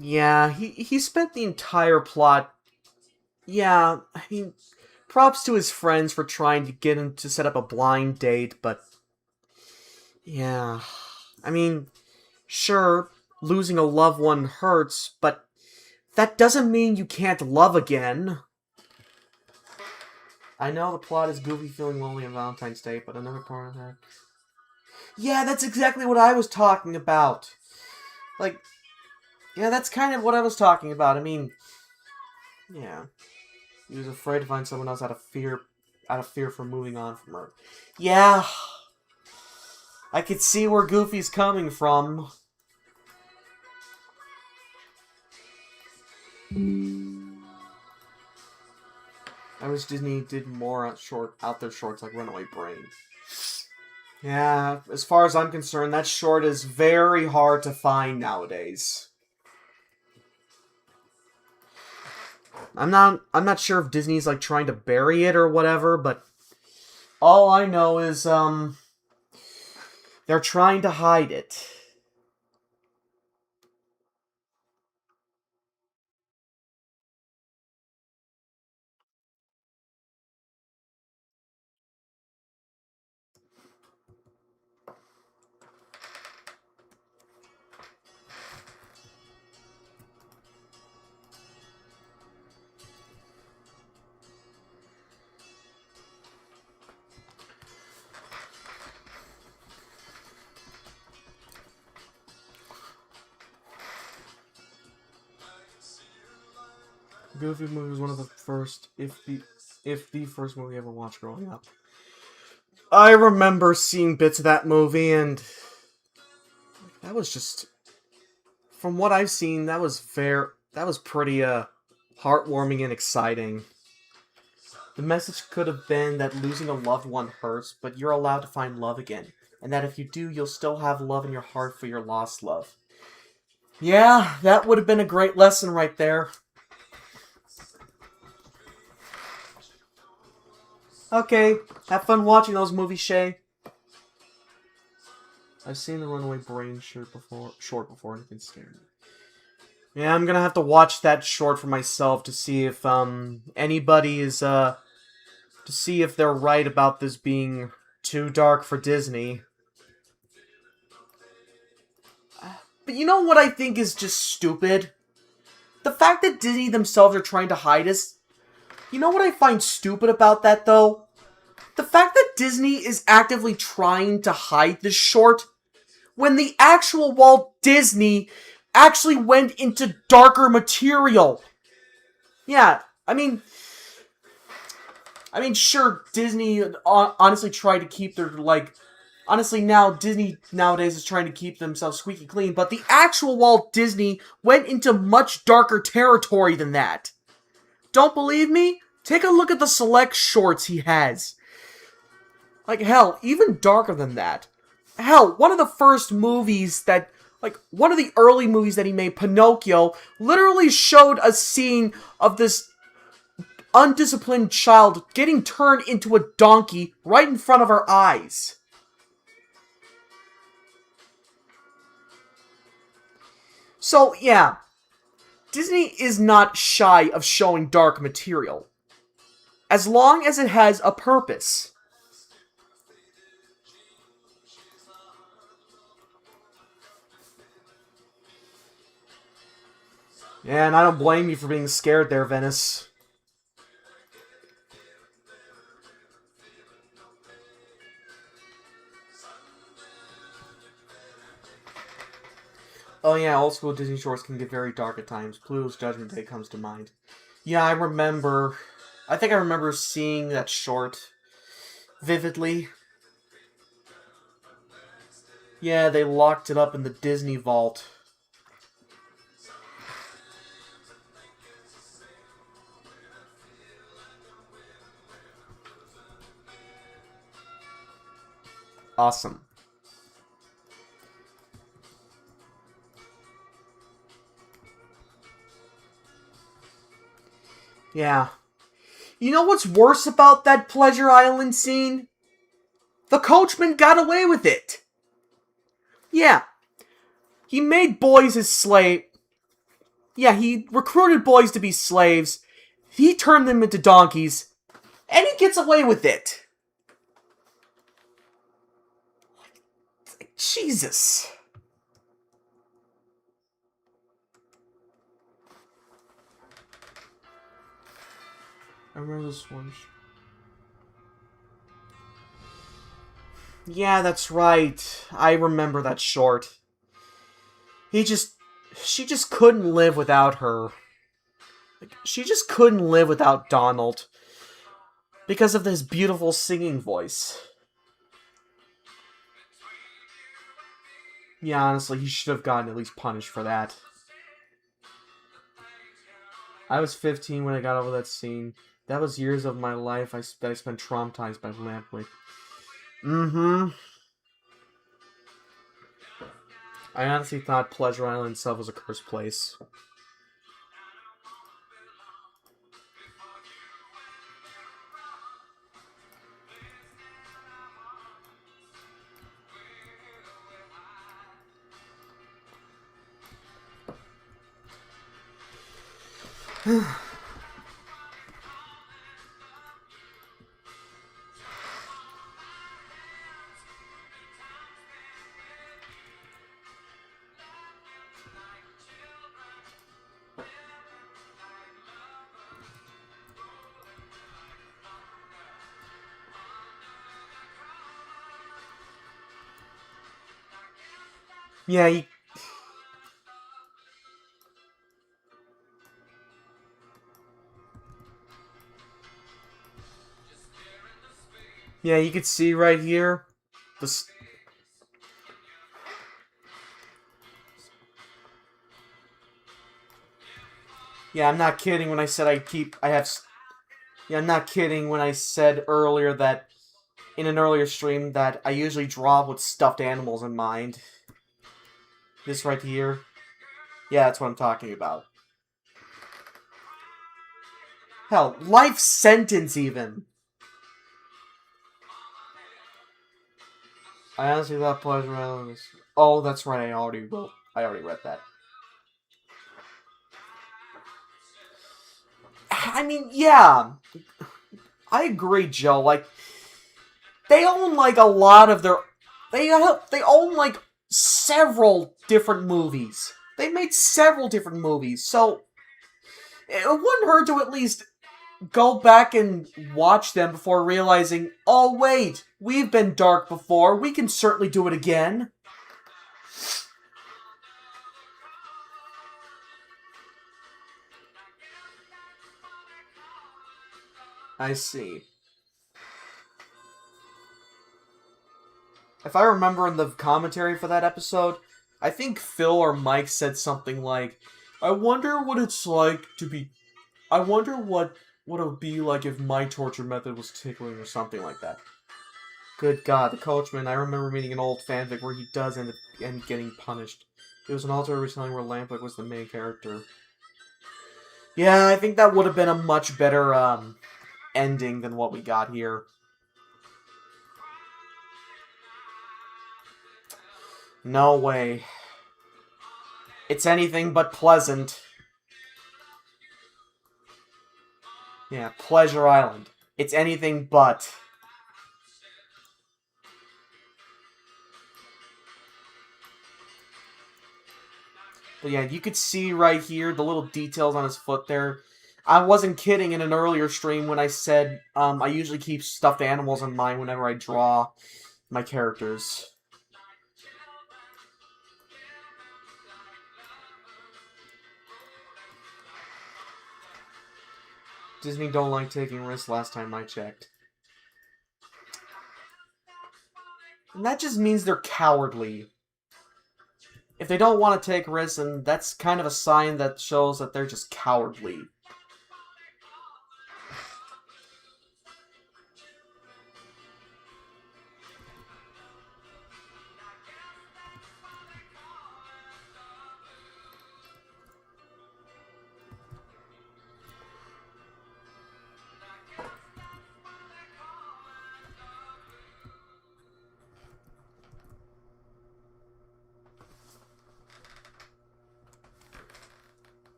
Yeah, he spent the entire plot. Yeah, I mean, props to his friends for trying to get him to set up a blind date, but yeah, I mean, sure, losing a loved one hurts, but that doesn't mean you can't love again. I know the plot is Goofy feeling lonely on Valentine's Day, but another part of that... Yeah, that's exactly what I was talking about. Like, yeah, that's kind of what I was talking about. I mean, yeah. He was afraid to find someone else out of fear for moving on from her. Yeah. I could see where Goofy's coming from. I wish Disney did more out there shorts like Runaway Brain. Yeah, as far as I'm concerned, that short is very hard to find nowadays. I'm not sure if Disney's like trying to bury it or whatever, but all I know is they're trying to hide it. Goofy movie was one of the first, if the first movie I ever watched growing up. I remember seeing bits of that movie, and that was just, from what I've seen, that was pretty heartwarming and exciting. The message could have been that losing a loved one hurts, but you're allowed to find love again, and that if you do, you'll still have love in your heart for your lost love. Yeah, that would have been a great lesson right there. Okay, have fun watching those movies, Shay. I've seen the Runaway Brain short before, and it can scare me. Yeah, I'm gonna have to watch that short for myself to see if anybody is to see if they're right about this being too dark for Disney. But you know what I think is just stupid? The fact that Disney themselves are trying to hide us. You know what I find stupid about that, though? The fact that Disney is actively trying to hide this short when the actual Walt Disney actually went into darker material. Yeah, I mean, sure, Disney honestly tried to keep their, like, honestly, now, Disney nowadays is trying to keep themselves squeaky clean, but the actual Walt Disney went into much darker territory than that. Don't believe me? Take a look at the select shorts he has. Like, hell, even darker than that. Hell, one of the first movies that, like, one of the early movies that he made, Pinocchio, literally showed a scene of this undisciplined child getting turned into a donkey right in front of our eyes. So, yeah, Disney is not shy of showing dark material, as long as it has a purpose. Yeah, and I don't blame you for being scared there, Venice. Oh yeah, old school Disney shorts can get very dark at times. Pluto's Judgment Day comes to mind. Yeah, I remember. I think I remember seeing that short vividly. Yeah, they locked it up in the Disney vault. Awesome. Yeah. You know what's worse about that Pleasure Island scene? The coachman got away with it. Yeah. He made boys his slave. Yeah, he recruited boys to be slaves. He turned them into donkeys. And he gets away with it. Jesus. I remember this one. Yeah, that's right. I remember that short. She just couldn't live without her. She just couldn't live without Donald. Because of his beautiful singing voice. Yeah, honestly, he should have gotten at least punished for that. I was 15 when I got over that scene. That was years of my life that I spent traumatized by Lampwick. Mm-hmm. I honestly thought Pleasure Island itself was a cursed place. Yeah, you could see right here. This. Yeah, I'm not kidding when I said I have. Yeah, I'm not kidding when I said earlier that in an earlier stream that I usually draw with stuffed animals in mind. This right here. Yeah, that's what I'm talking about. Hell, life sentence even. I honestly thought Pleasure Island was... Oh, that's right, I already read that. I mean, yeah. I agree, Joe. Like, they own, like, a lot of their... They own, like, several different movies. They made several different movies, so... It wouldn't hurt to at least go back and watch them before realizing, oh wait, we've been dark before, we can certainly do it again. I see. If I remember in the commentary for that episode, I think Phil or Mike said something like, I wonder what it's like to be... I wonder what it would be like if my torture method was tickling or something like that. Good God, the coachman. I remember reading an old fanfic where he does end up getting punished. It was an alternate retelling where Lampwick was the main character. Yeah, I think that would have been a much better ending than what we got here. No way. It's anything but pleasant. Yeah, Pleasure Island. It's anything but. But yeah, you could see right here the little details on his foot there. I wasn't kidding in an earlier stream when I said I usually keep stuffed animals in mind whenever I draw my characters. Disney don't like taking risks last time I checked. And that just means they're cowardly. If they don't want to take risks, then that's kind of a sign that shows that they're just cowardly.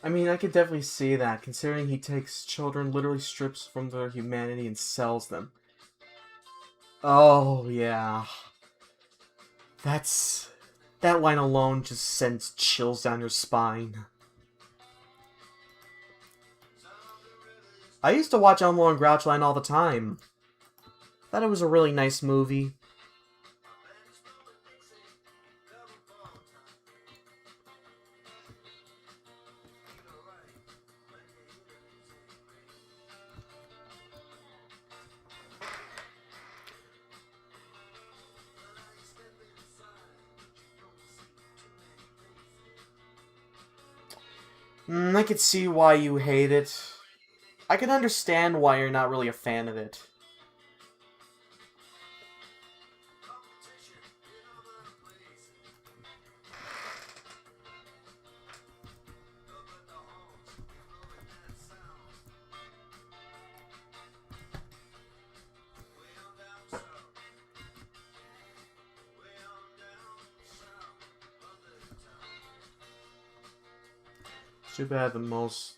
I mean, I could definitely see that, considering he takes children, literally strips from their humanity and sells them. Oh, yeah. That line alone just sends chills down your spine. I used to watch Elmo and Grouch Line all the time. Thought it was a really nice movie. I could see why you hate it. I can understand why you're not really a fan of it. Too bad the most...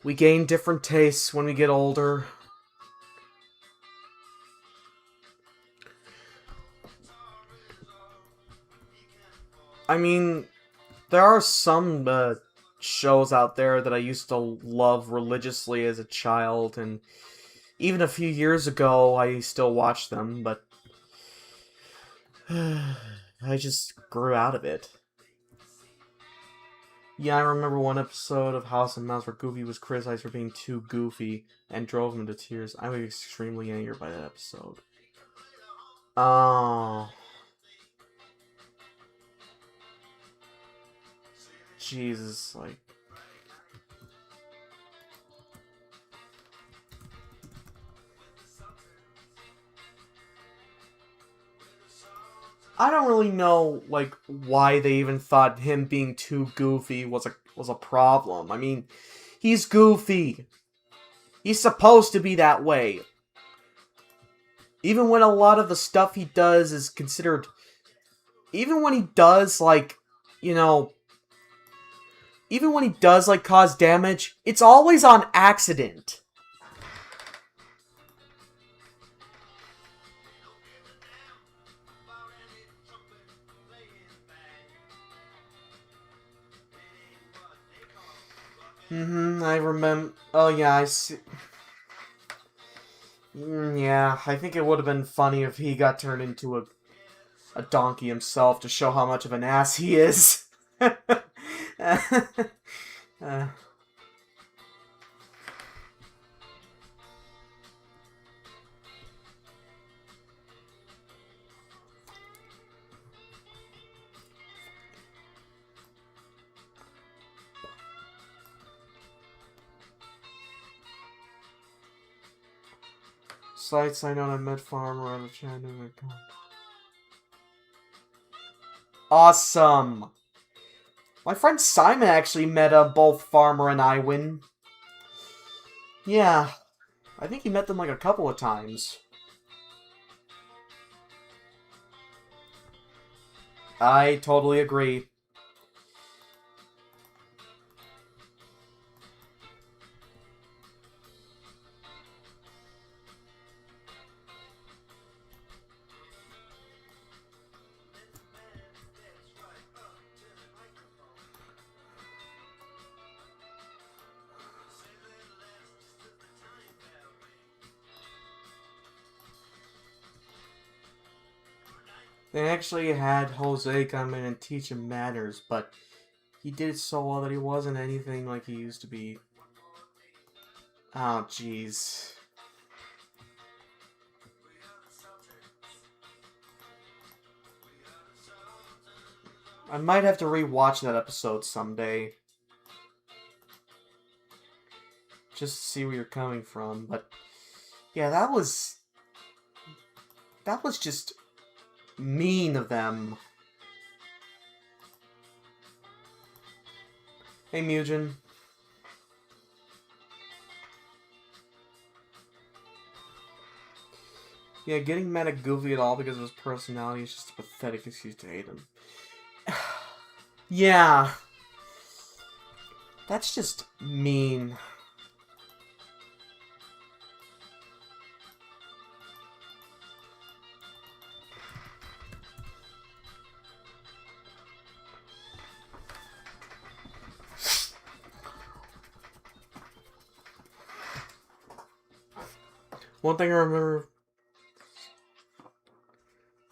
We gain different tastes when we get older. I mean, there are some shows out there that I used to love religiously as a child, and even a few years ago I still watched them, but I just grew out of it. Yeah, I remember one episode of House and Mouse where Goofy was criticized for being too goofy and drove him to tears. I was extremely angry by that episode. Oh. Jesus, like... I don't really know, like, why they even thought him being too goofy was a problem. I mean, he's goofy. He's supposed to be that way. Even when a lot of the stuff he does is considered... Even when he does, like, you know... Even when he does, like, cause damage, it's always on accident. I remember... Oh, yeah, I see... Yeah, I think it would have been funny if he got turned into a donkey himself to show how much of an ass he is. Sites I know I met farmer on the channel. Awesome! My friend Simon actually met both Farmer and Iwin. Yeah, I think he met them like a couple of times. I totally agree. They actually had Jose come in and teach him manners, but he did it so well that he wasn't anything like he used to be. Oh, jeez. I might have to rewatch that episode someday. Just to see where you're coming from, but yeah, that was just mean of them. Hey, Mugen. Yeah, getting mad at Goofy at all because of his personality is just a pathetic excuse to hate him. Yeah. That's just mean. One thing I remember...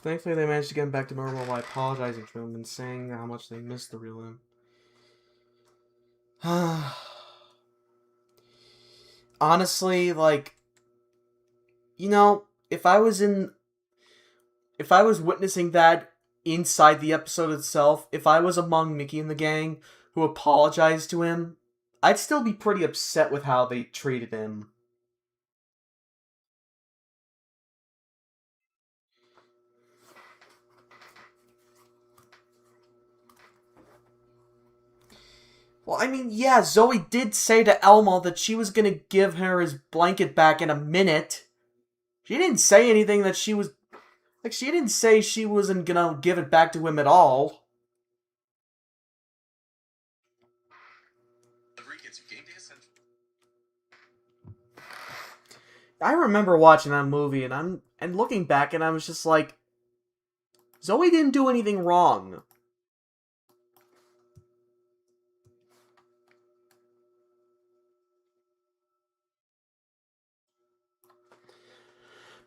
Thankfully, they managed to get him back to normal by apologizing to him and saying how much they missed the real him. Honestly, like... You know, if I was witnessing that inside the episode itself, if I was among Mickey and the gang who apologized to him, I'd still be pretty upset with how they treated him. Well, I mean, yeah, Zoe did say to Elmo that she was gonna give her his blanket back in a minute. She didn't say anything that she was... Like, she didn't say she wasn't gonna give it back to him at all. I remember watching that movie, and looking back, and I was just like... Zoe didn't do anything wrong.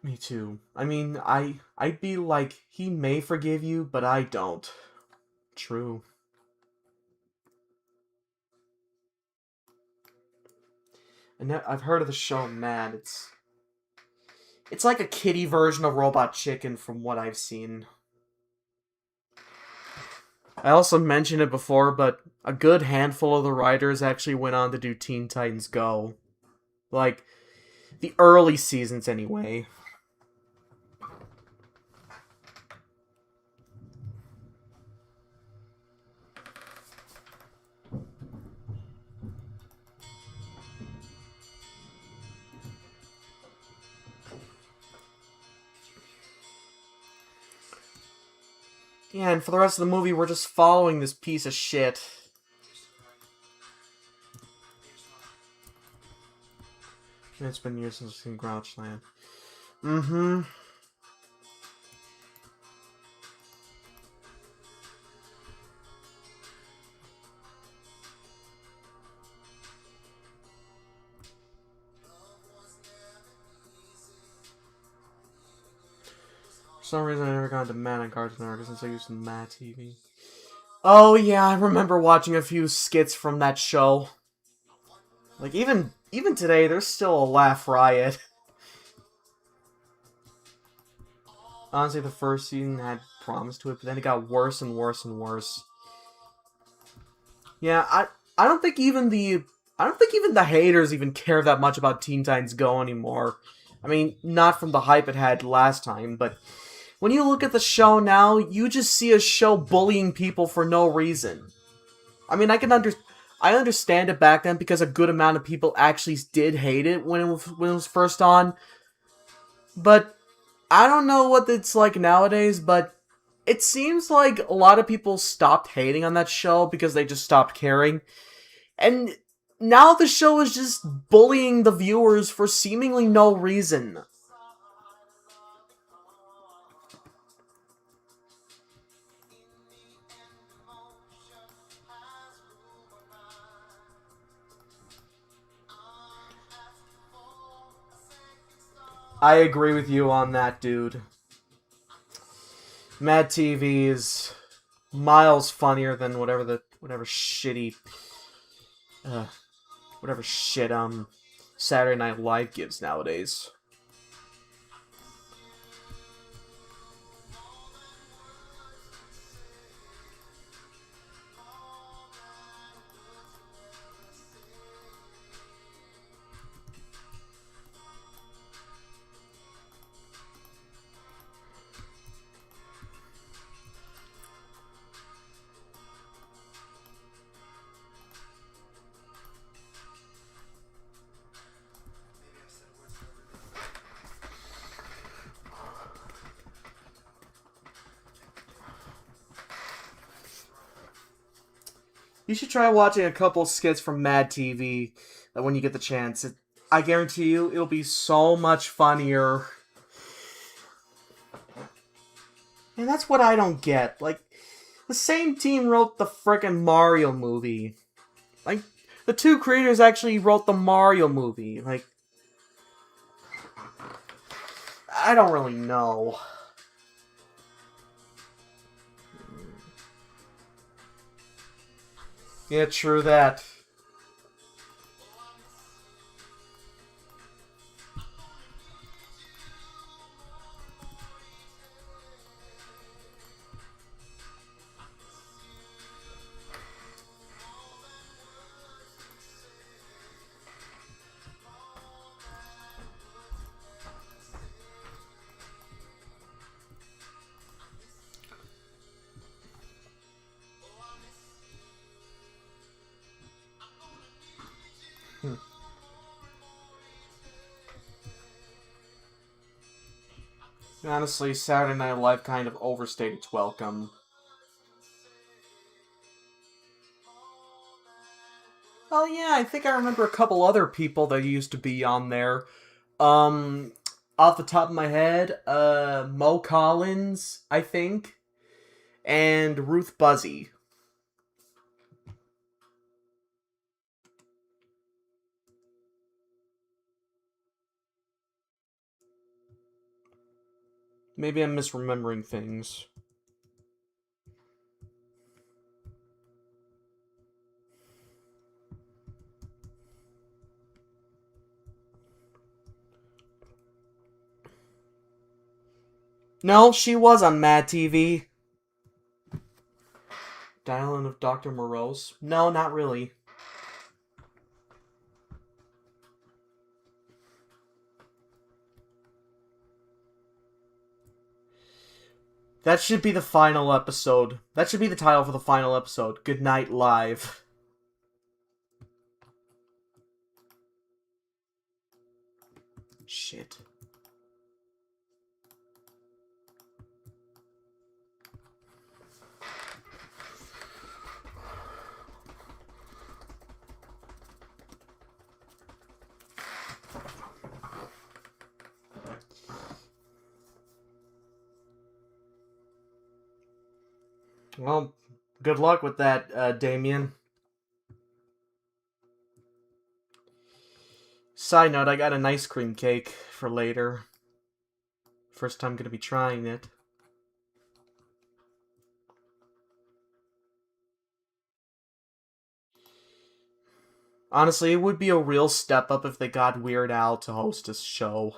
Me too. I mean, I'd be like, he may forgive you, but I don't. True. And I've heard of the show Mad. It's like a kiddie version of Robot Chicken from what I've seen. I also mentioned it before, but a good handful of the writers actually went on to do Teen Titans Go. Like, the early seasons anyway. Yeah, and for the rest of the movie, we're just following this piece of shit. It's been years since I've seen Grouchland. Mm-hmm. For some reason, I never got into Mad on Cartoon Network since I used to Mad TV. Oh yeah, I remember watching a few skits from that show. Like, even today, there's still a laugh riot. Honestly, the first season had promise to it, but then it got worse and worse and worse. Yeah, I don't think even the haters even care that much about Teen Titans Go anymore. I mean, not from the hype it had last time, but when you look at the show now, you just see a show bullying people for no reason. I mean, I understand it back then because a good amount of people actually did hate it when it was first on. But I don't know what it's like nowadays, but it seems like a lot of people stopped hating on that show because they just stopped caring. And now the show is just bullying the viewers for seemingly no reason. I agree with you on that, dude. Mad TV is miles funnier than whatever shitty uh, whatever shit Saturday Night Live gives nowadays. You should try watching a couple skits from Mad TV when you get the chance. I guarantee you, it'll be so much funnier. And that's what I don't get. Like, the same team wrote the frickin' Mario movie. Like, the two creators actually wrote the Mario movie. Like, I don't really know. Yeah, true that. Honestly, Saturday Night Live kind of overstayed its welcome. Oh yeah, I think I remember a couple other people that used to be on there. Um, Off the top of my head, Mo Collins, I think, and Ruth Buzzy. Maybe I'm misremembering things. No, she was on Mad TV. Dial-in of Dr. Morose? No, not really. That should be the final episode. That should be the title for the final episode. Good Night Live. Shit. Well, good luck with that, Damien. Side note, I got an ice cream cake for later. First time gonna be trying it. Honestly, it would be a real step up if they got Weird Al to host a show.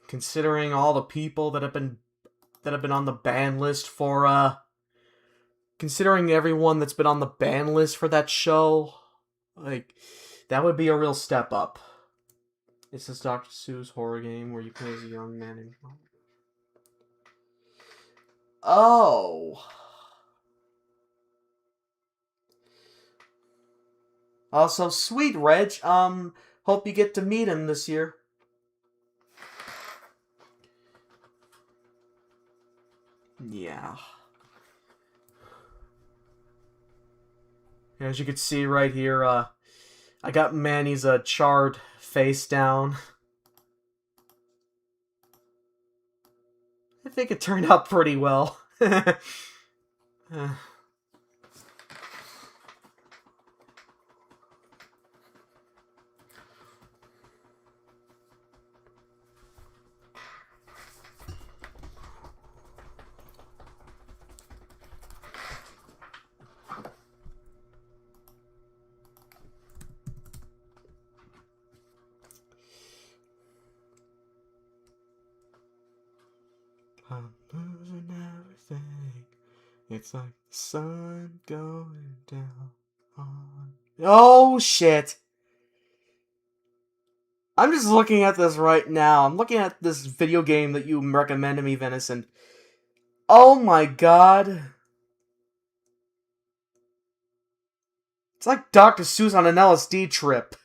Considering all the people that have been on the ban list for considering everyone that's been on the ban list for that show, like, that would be a real step up. It's this Dr. Seuss horror game where you play as a young man and... Oh. Also, sweet Reg, hope you get to meet him this year. Yeah. As you can see right here, I got Manny's charred face down. I think it turned out pretty well. I'm losing everything. It's like the sun going down on... Oh, shit. I'm just looking at this right now. I'm looking at this video game that you recommended me, Venison. Oh my god. It's like Dr. Seuss on an LSD trip.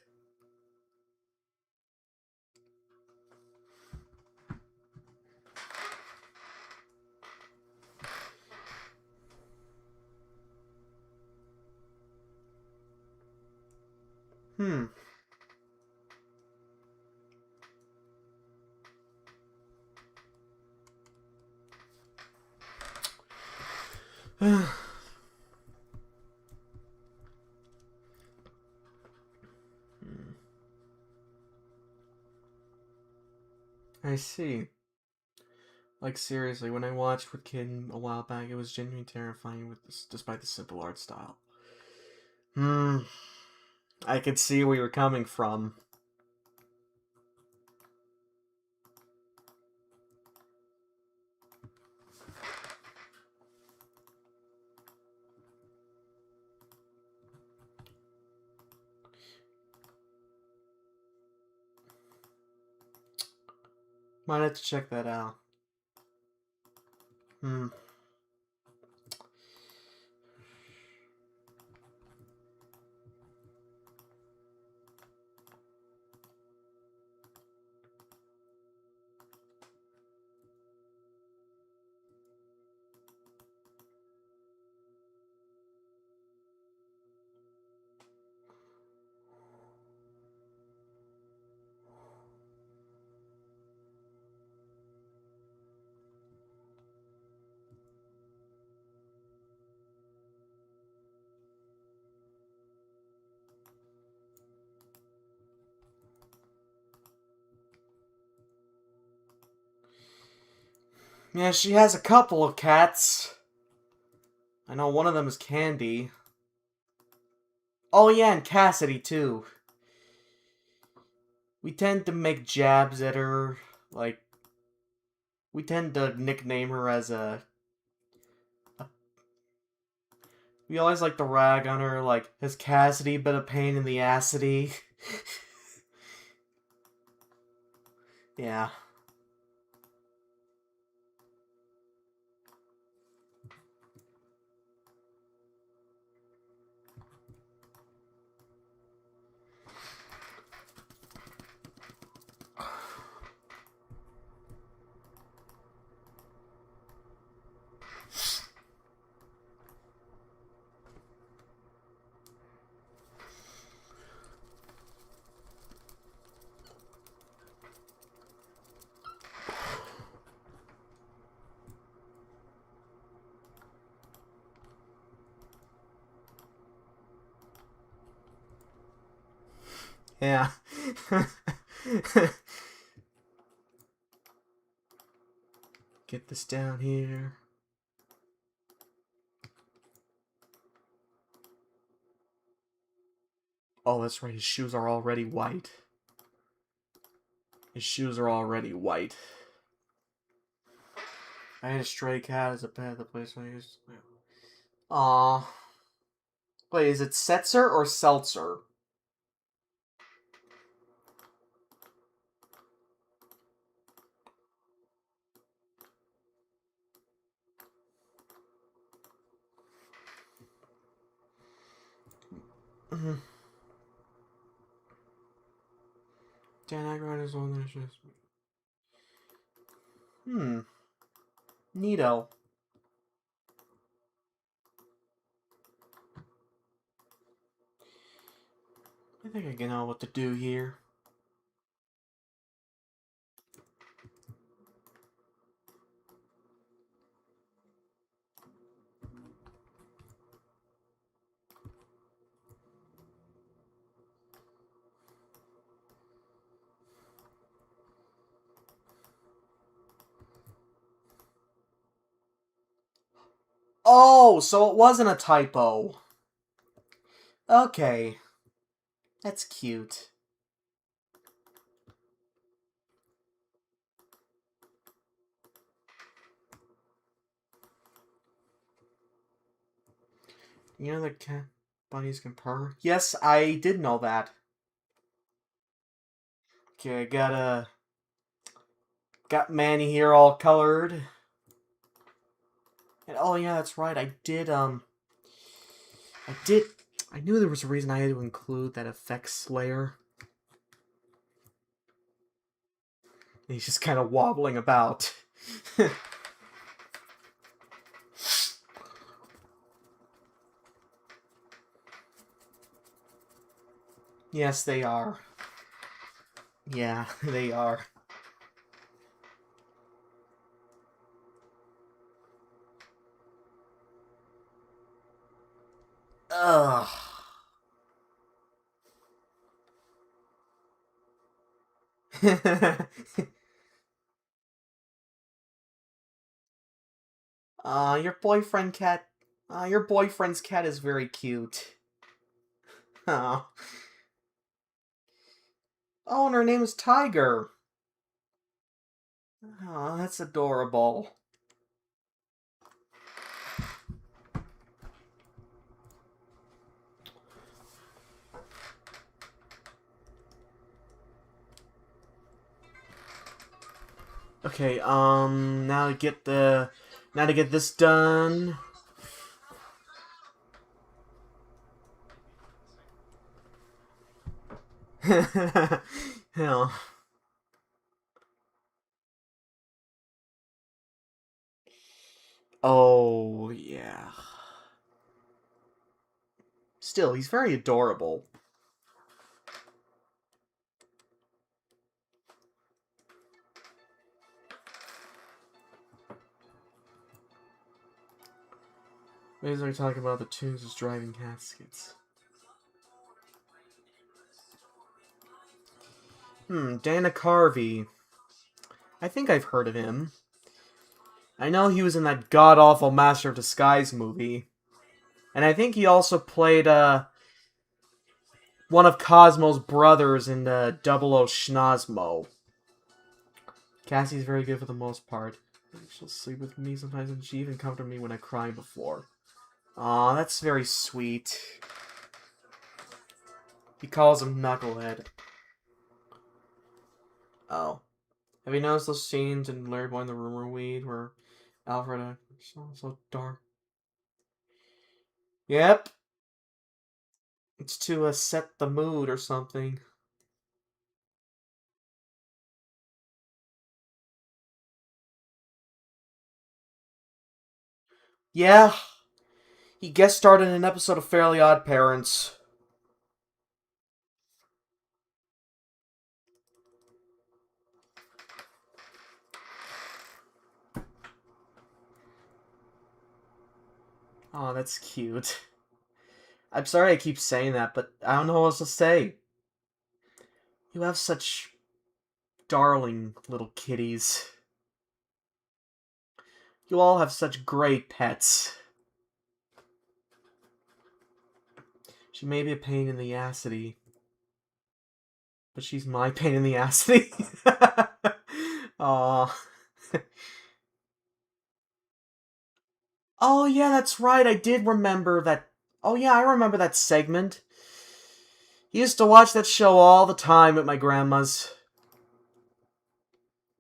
Hmm. I see. Like, seriously, when I watched with Kid a while back, it was genuinely terrifying with this, despite the simple art style. I could see where you're coming from. Might have to check that out. Yeah, she has a couple of cats. I know one of them is Candy. Oh yeah, and Cassidy too. We tend to make jabs at her, like, we tend to nickname her as we always like to rag on her, like, has Cassidy been a pain in the assidy? Yeah. Yeah. Get this down here. Oh, that's right, his shoes are already white. His shoes are already white. I had a stray cat as a pet at the place I used to live. Aww. Wait, is it Setzer or Seltzer? Dan Aykroyd is one that's just... Neato. I think I know what to do here. Oh, so it wasn't a typo. Okay. That's cute. You know that cat bunnies can purr? Yes, I did know that. Okay, got Manny here all colored. And oh yeah, that's right. I knew there was a reason I had to include that effects layer. And he's just kind of wobbling about. Yes, they are. Yeah, they are. Ugh. Your boyfriend cat. Your boyfriend's cat is very cute. Oh. Oh, and her name is Tiger. Oh, that's adorable. Okay, now to get this done. Hell. Oh, yeah. Still, he's very adorable. Maybe they're talking about the tunes as driving caskets. Dana Carvey. I think I've heard of him. I know he was in that god-awful Master of Disguise movie. And I think he also played, one of Cosmo's brothers in the 00 Schnozmo. Cassie's very good for the most part. She'll sleep with me sometimes, and she even comforted me when I cried before. Aw, that's very sweet. He calls him Knucklehead. Oh. Have you noticed those scenes in Larry Boy and the Rumor Weed where Alfred so dark? Yep. It's to set the mood or something. Yeah. He guest starred in an episode of Fairly Odd Parents. Oh, that's cute. I'm sorry I keep saying that, but I don't know what else to say. You have such darling little kitties. You all have such great pets. She may be a pain in the assity, but she's my pain in the assity. Aww. Oh yeah, that's right. I did remember that. Oh yeah, I remember that segment. Used to watch that show all the time at my grandma's.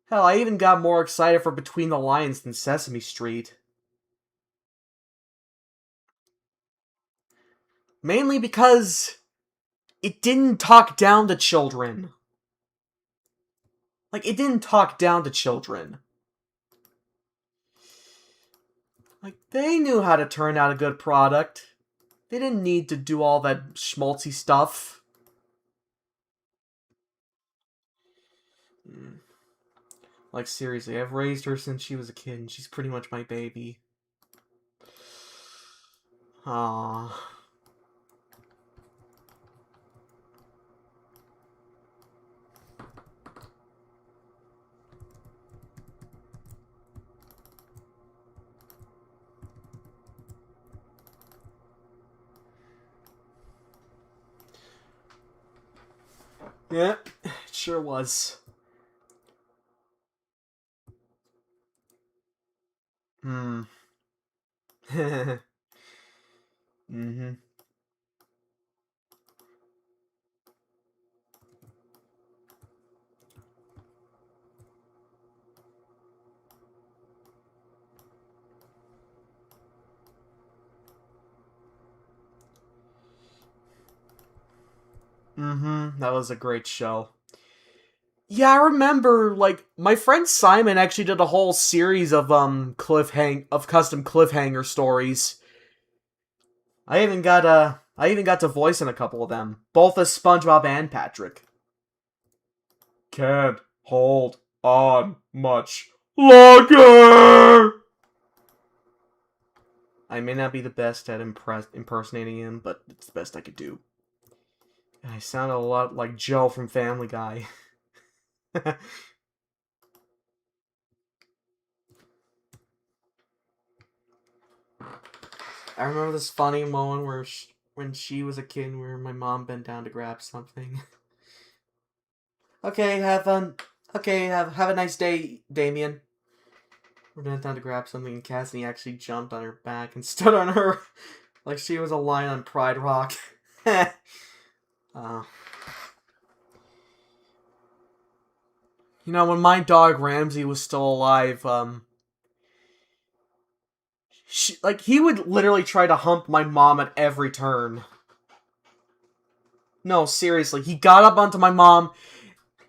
Hell, I even got more excited for Between the Lions than Sesame Street. Mainly because it didn't talk down to children. Like, it didn't talk down to children. Like, they knew how to turn out a good product. They didn't need to do all that schmaltzy stuff. Like, seriously, I've raised her since she was a kid, and she's pretty much my baby. Aww. Yep, it sure was. Hmm. Mm-hmm. Mm-hmm. That was a great show. Yeah, I remember, like, my friend Simon actually did a whole series of, custom cliffhanger stories. I even got to voice in a couple of them. Both as SpongeBob and Patrick.
Can't hold on much longer!
I may not be the best at impersonating him, but it's the best I could do. And I sound a lot like Joe from Family Guy. I remember this funny moment where when she was a kid, where my mom bent down to grab something. Okay, have fun. Okay, have a nice day, Damien. We're bent down to grab something, and Cassidy actually jumped on her back and stood on her like she was a lion on Pride Rock. uh, you know, when my dog Ramsey was still alive, he would literally try to hump my mom at every turn. No, seriously, he got up onto my mom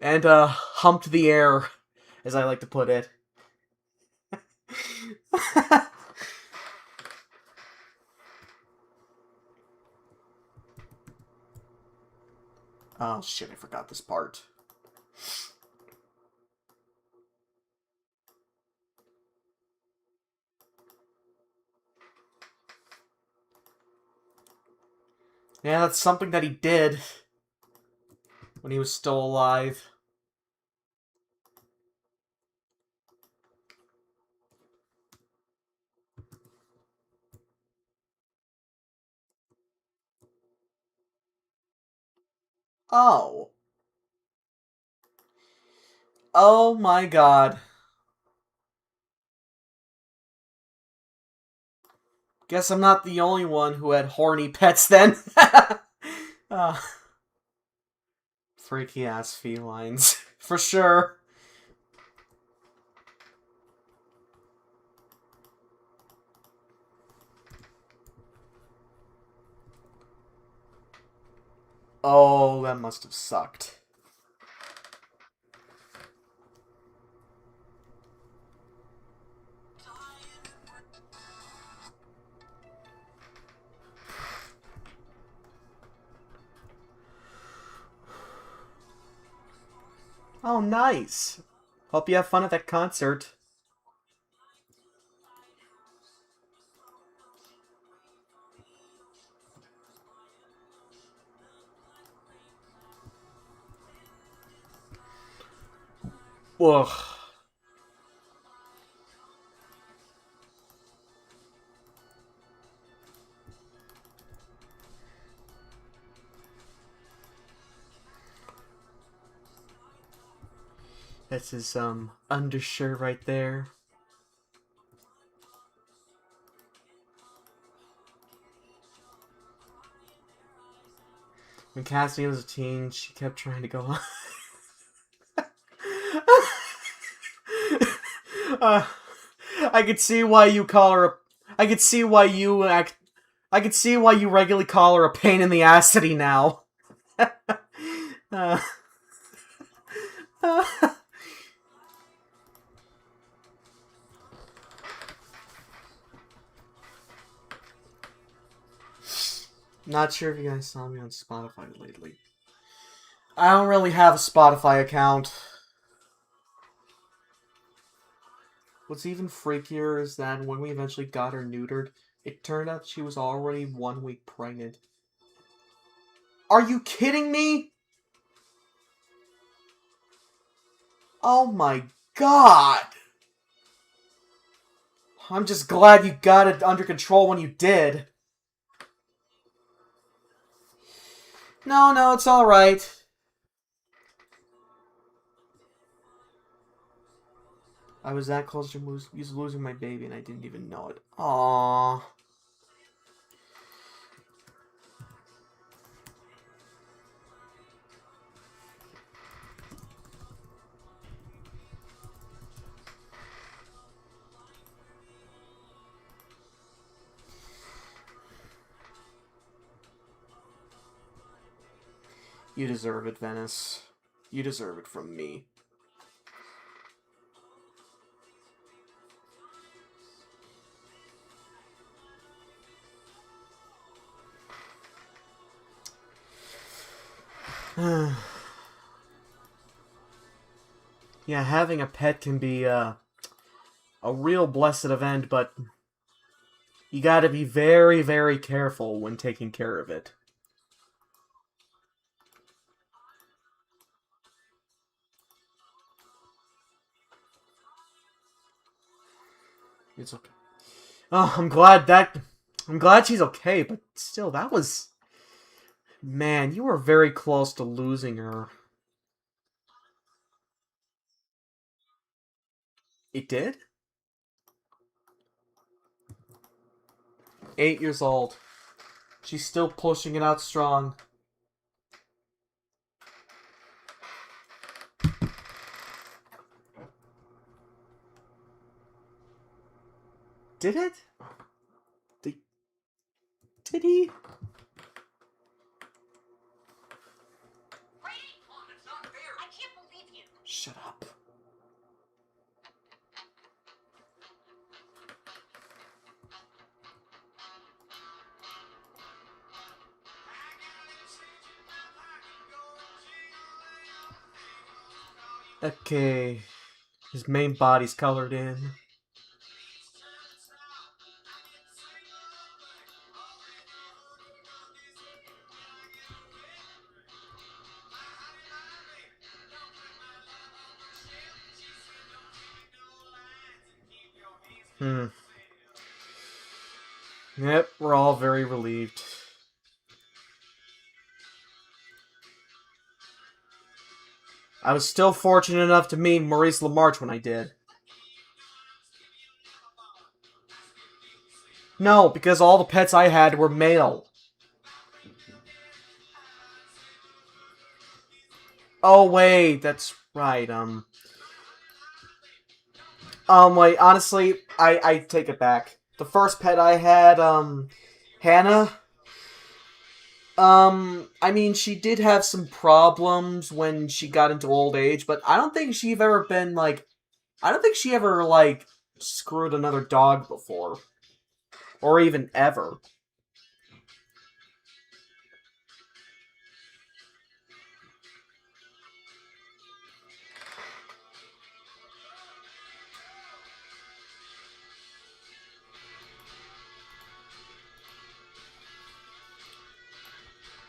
and humped the air, as I like to put it. Oh shit, I forgot this part. Yeah, that's something that he did when he was still alive. Oh. Oh my god. Guess I'm not the only one who had horny pets then. uh, freaky ass felines. For sure. Oh, that must have sucked. Oh, nice. Hope you have fun at that concert. Ugh. That's his, undershirt right there. When Cassie was a teen, she kept trying to go on. uh, I could see why you call her a... I could see why you act... I could see why you regularly call her a pain in the assity now. uh, Not sure if you guys saw me on Spotify lately. I don't really have a Spotify account. What's even freakier is that when we eventually got her neutered, it turned out she was already 1 week pregnant. Are you kidding me? Oh my god! I'm just glad you got it under control when you did. No, it's alright. I was that close to losing my baby and I didn't even know it. Aww. You deserve it, Venice. You deserve it from me. Yeah, having a pet can be a real blessed event, but you gotta be very, very careful when taking care of it. It's okay. Oh, I'm glad she's okay, but still, that was... Man, you were very close to losing her. It did? 8 years old. She's still pushing it out strong. Did it? Did he? Shut up. Okay. His main body's colored in. Yep, we're all very relieved. I was still fortunate enough to meet Maurice LaMarche when I did. No, because all the pets I had were male. Oh, wait, that's right, wait, honestly, I take it back. The first pet I had, Hannah, I mean, she did have some problems when she got into old age, but I don't think she've ever been, like, I don't think she ever, like, screwed another dog before. Or even ever.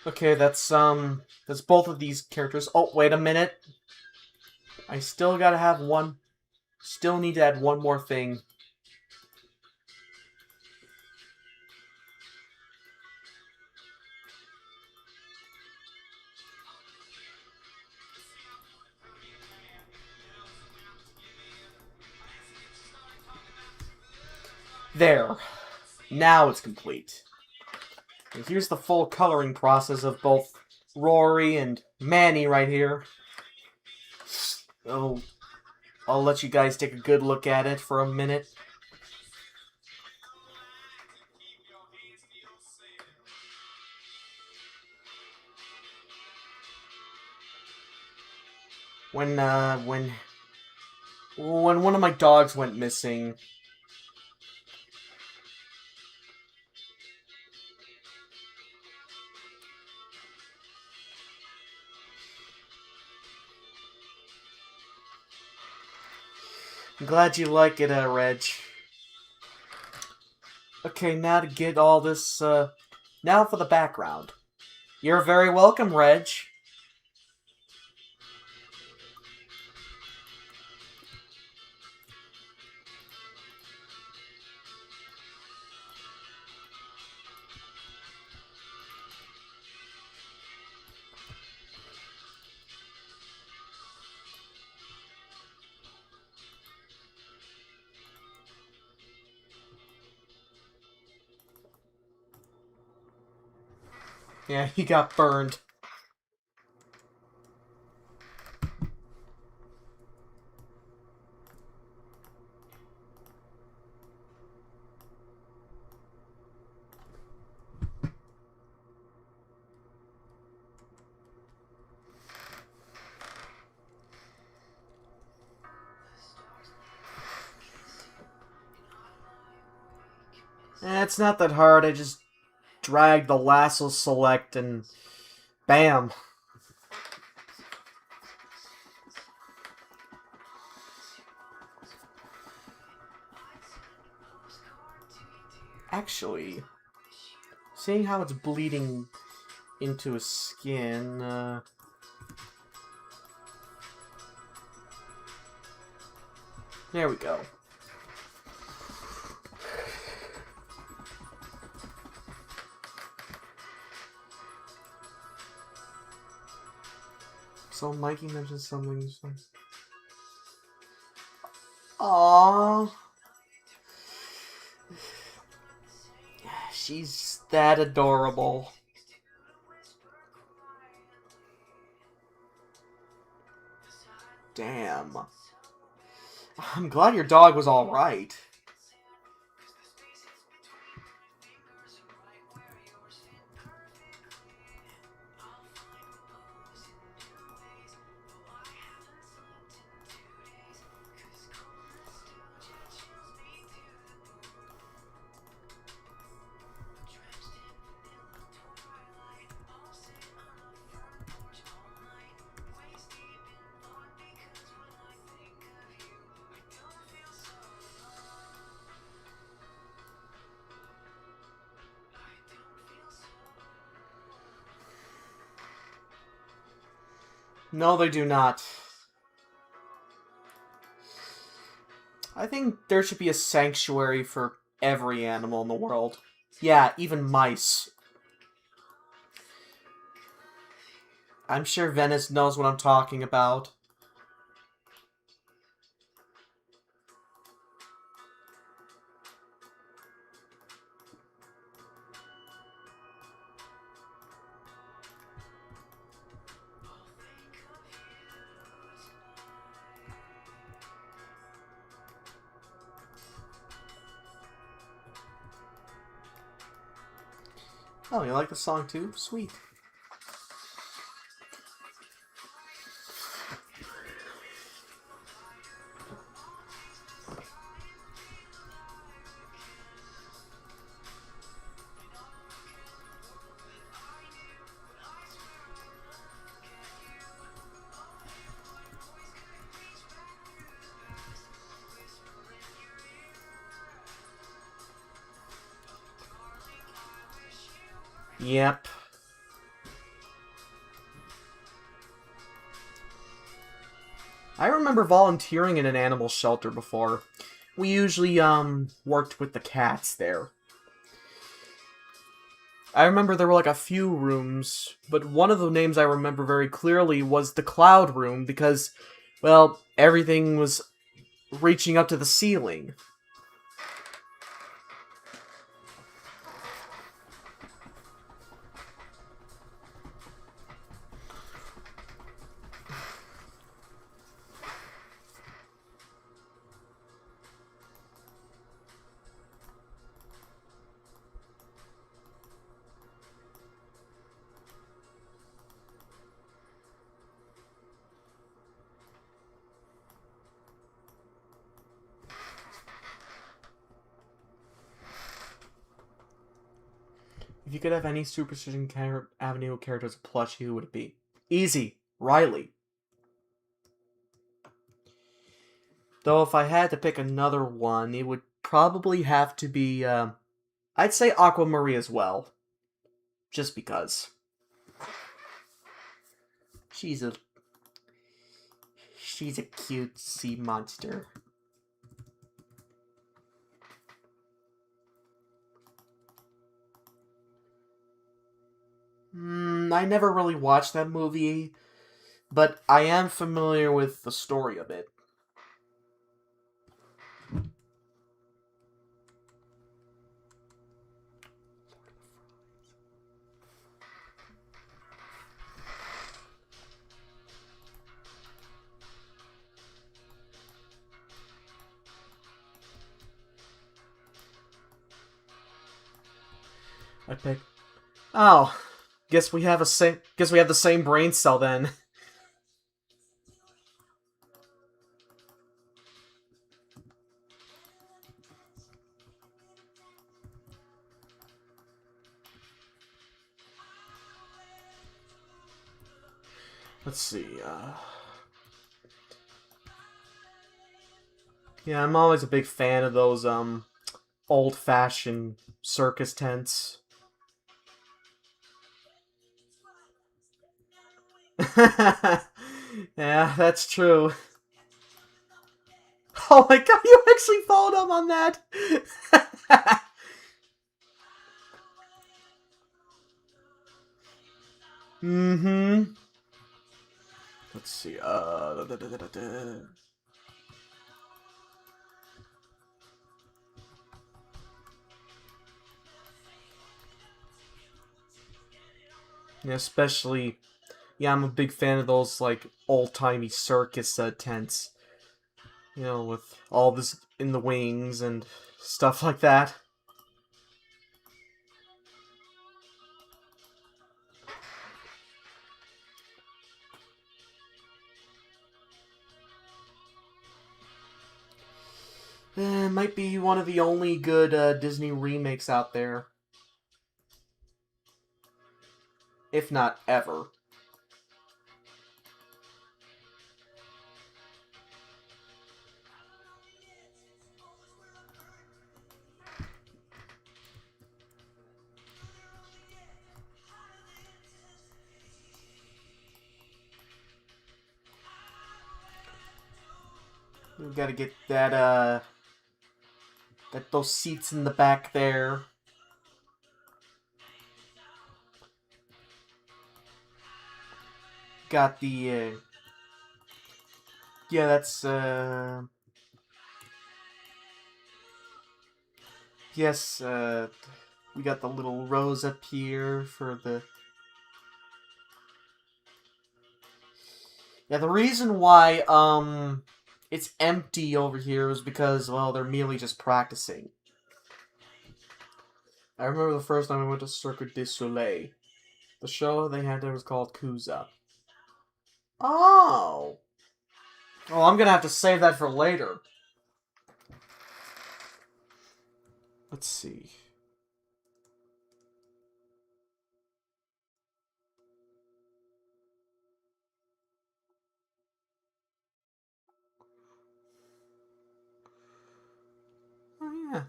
Okay, that's both of these characters. Oh, wait a minute. I still gotta have one. Still need to add one more thing. There. Now it's complete. And here's the full coloring process of both Rory and Manny right here. Oh, I'll let you guys take a good look at it for a minute. When one of my dogs went missing, I'm glad you like it, Reg. Okay, now to get all this, now for the background. You're very welcome, Reg. Yeah, he got burned. It's not that hard, I just drag the lasso select and bam. Actually, seeing how it's bleeding into his skin, there we go. So Mikey mentioned something. Aww. She's that adorable. Damn. I'm glad your dog was alright. No, they do not. I think there should be a sanctuary for every animal in the world. Yeah, even mice. I'm sure Venice knows what I'm talking about. Oh, you like the song too? Sweet. Yep. I remember volunteering in an animal shelter before. We usually, worked with the cats there. I remember there were like a few rooms, but one of the names I remember very clearly was the Cloud Room because, well, everything was reaching up to the ceiling. If you could have any Superstition Avenue character as a plushie, who would it be? Easy. Riley. Though if I had to pick another one, it would probably have to be, I'd say Aquamarine as well. Just because. She's a cute sea monster. I never really watched that movie, but I am familiar with the story of it. I pick. Oh, guess we have the same brain cell then. Let's see, yeah, I'm always a big fan of those, old-fashioned circus tents. Yeah, that's true. Oh my god, you actually followed up on that! Mm-hmm. Let's see, yeah, especially, yeah, I'm a big fan of those, like, old-timey circus, tents. You know, with all this in the wings and stuff like that. Might be one of the only good Disney remakes out there. If not ever. We gotta get that, those seats in the back there. Got the, yeah, that's, yes, we got the little rows up here for the... Yeah, the reason why, it's empty over here is because, well, they're merely just practicing. I remember the first time I went to Cirque du Soleil. The show they had there was called Kuza. Oh! Oh, I'm gonna have to save that for later. Let's see. Oh,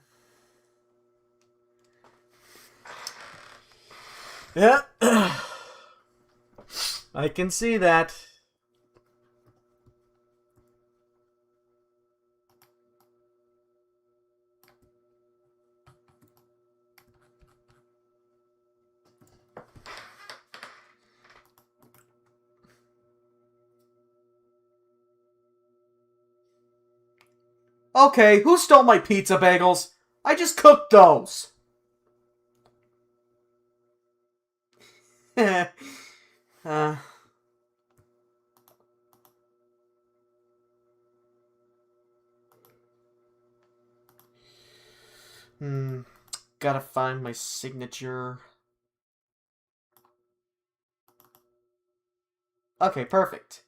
yeah. Yeah. I can see that. Okay, who stole my pizza bagels? I just cooked those. uh, gotta find my signature. Okay, perfect.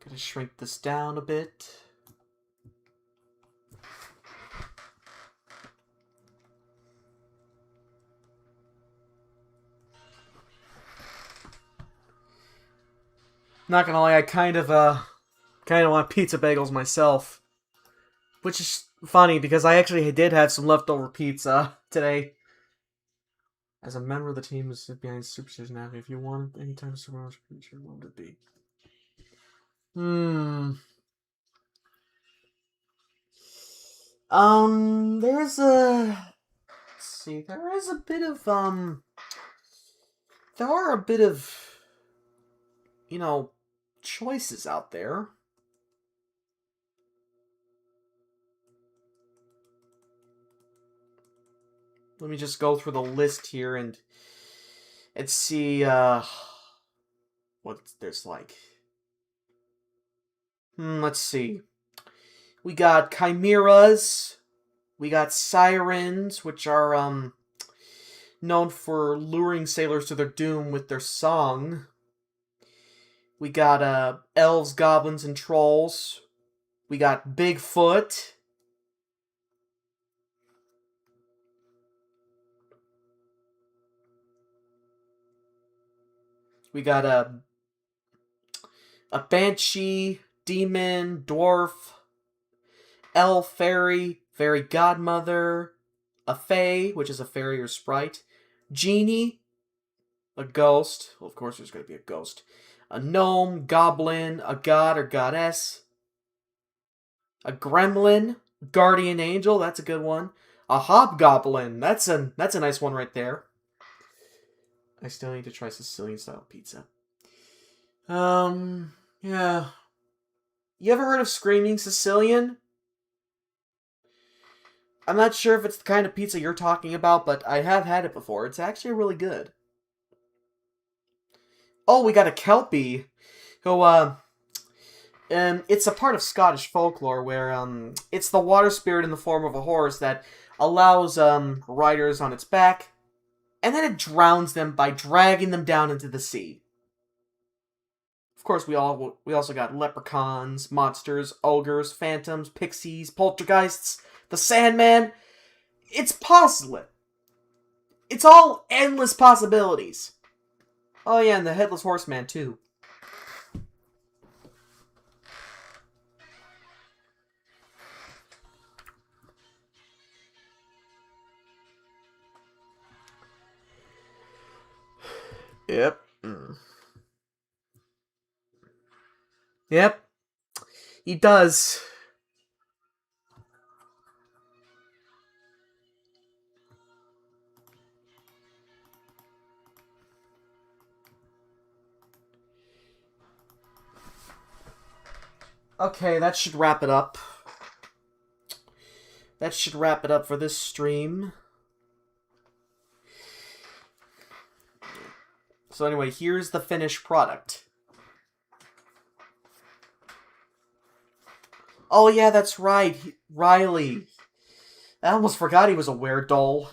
Gotta shrink this down a bit. Not gonna lie, I kind of want pizza bagels myself. Which is funny, because I actually did have some leftover pizza today. As a member of the team who sit behind Superstition Avenue, if you wanted any type of supernatural creature, what would it be? There's a... Let's see, there is a bit of, there are a bit of, you know, choices out there. Let me just go through the list here and see, what there's like. Let's see. We got chimeras. We got sirens, which are, known for luring sailors to their doom with their song. We got, elves, goblins, and trolls. We got Bigfoot. We got a banshee, demon, dwarf, elf, fairy, fairy godmother, a fae, which is a fairy or sprite, genie, a ghost. Well, of course, there's going to be a ghost. A gnome, goblin, a god or goddess, a gremlin, guardian angel. That's a good one. A hobgoblin. That's a nice one right there. I still need to try Sicilian style pizza. Yeah. You ever heard of Screaming Sicilian? I'm not sure if it's the kind of pizza you're talking about, but I have had it before. It's actually really good. Oh, we got a Kelpie. Who, it's a part of Scottish folklore where, it's the water spirit in the form of a horse that allows, riders on its back, and then it drowns them by dragging them down into the sea. Of course, we also got leprechauns, monsters, ogres, phantoms, pixies, poltergeists, the Sandman. It's possible. It's all endless possibilities. Oh yeah, and the Headless Horseman too. Yep. Yep. He does. Okay, that should wrap it up. That should wrap it up for this stream. So anyway, here's the finished product. Oh yeah, that's right. Riley. I almost forgot he was a weredoll.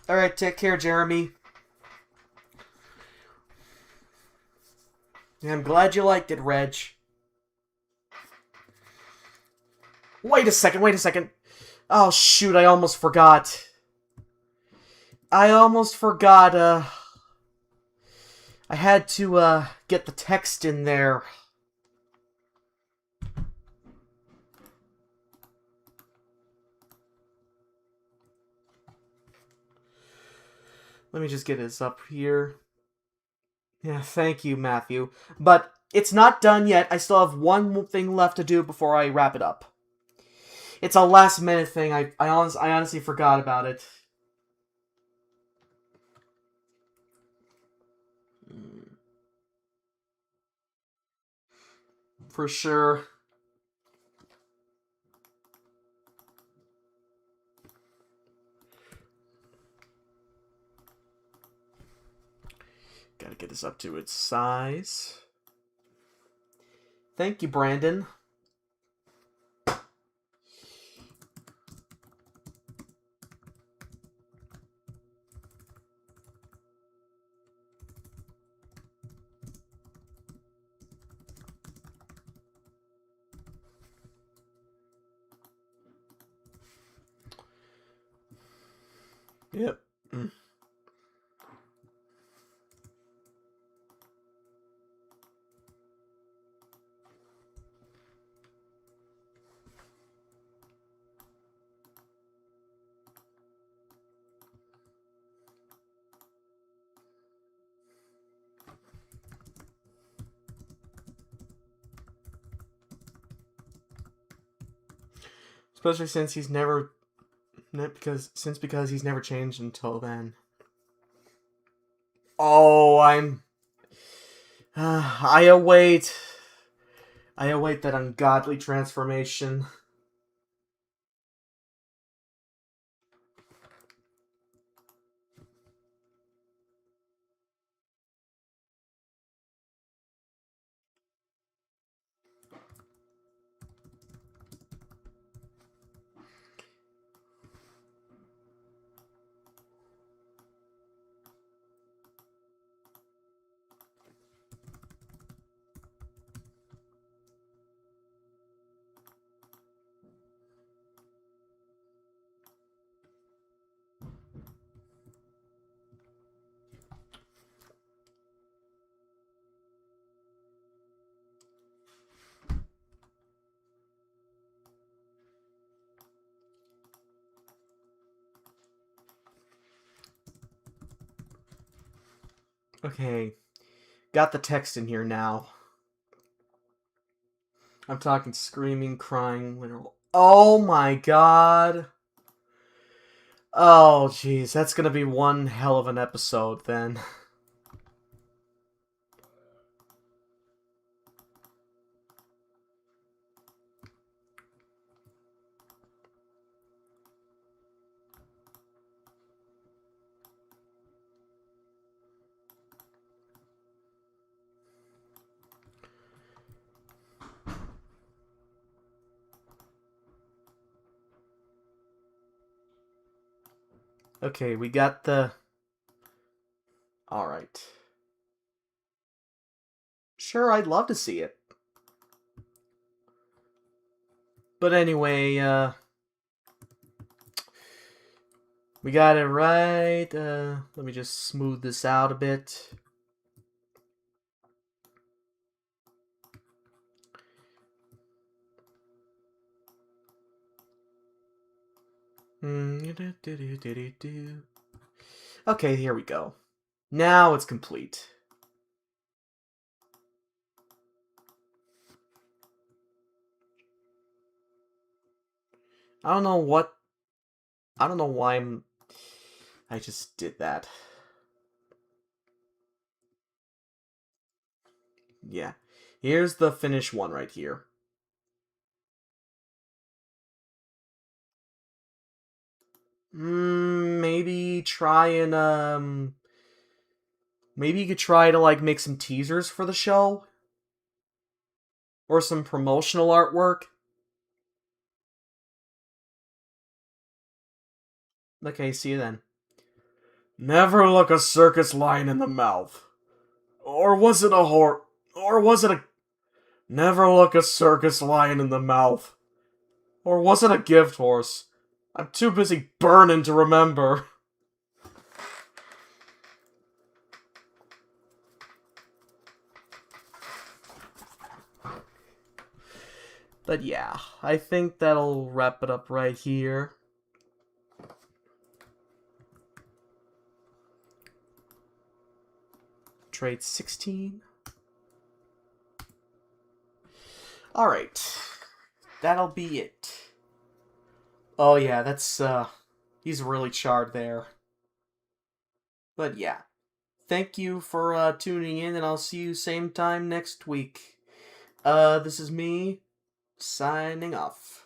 Alright, take care, Jeremy. I'm glad you liked it, Reg. Wait a second. Oh, shoot, I almost forgot. I had to, get the text in there. Let me just get this up here. Yeah, thank you, Matthew. But it's not done yet. I still have one thing left to do before I wrap it up. It's a last-minute thing. I honestly forgot about it. For sure. Gotta get this up to its size. Thank you, Brandon. Yep. Especially since he's never... because he's never changed until then. Oh, I await that ungodly transformation. Okay. Got the text in here now. I'm talking screaming, crying, literal. Oh my god. Oh, jeez. That's gonna be one hell of an episode, then. Okay, we got the... Alright. Sure, I'd love to see it. But anyway, we got it right. Let me just smooth this out a bit. Okay, here we go. Now it's complete. I don't know why I just did that. Yeah. Here's the finished one right here. Maybe try and, maybe you could try to, like, make some teasers for the show? Or some promotional artwork? Okay, see you then.
Never look a circus lion in the mouth. Or was it a Or was it a... Never look a circus lion in the mouth. Or was it a gift horse? I'm too busy burning to remember.
But yeah, I think that'll wrap it up right here. Trade 16. Alright. That'll be it. Oh yeah, that's, he's really charred there. But yeah. Thank you for tuning in, and I'll see you same time next week. This is me, signing off.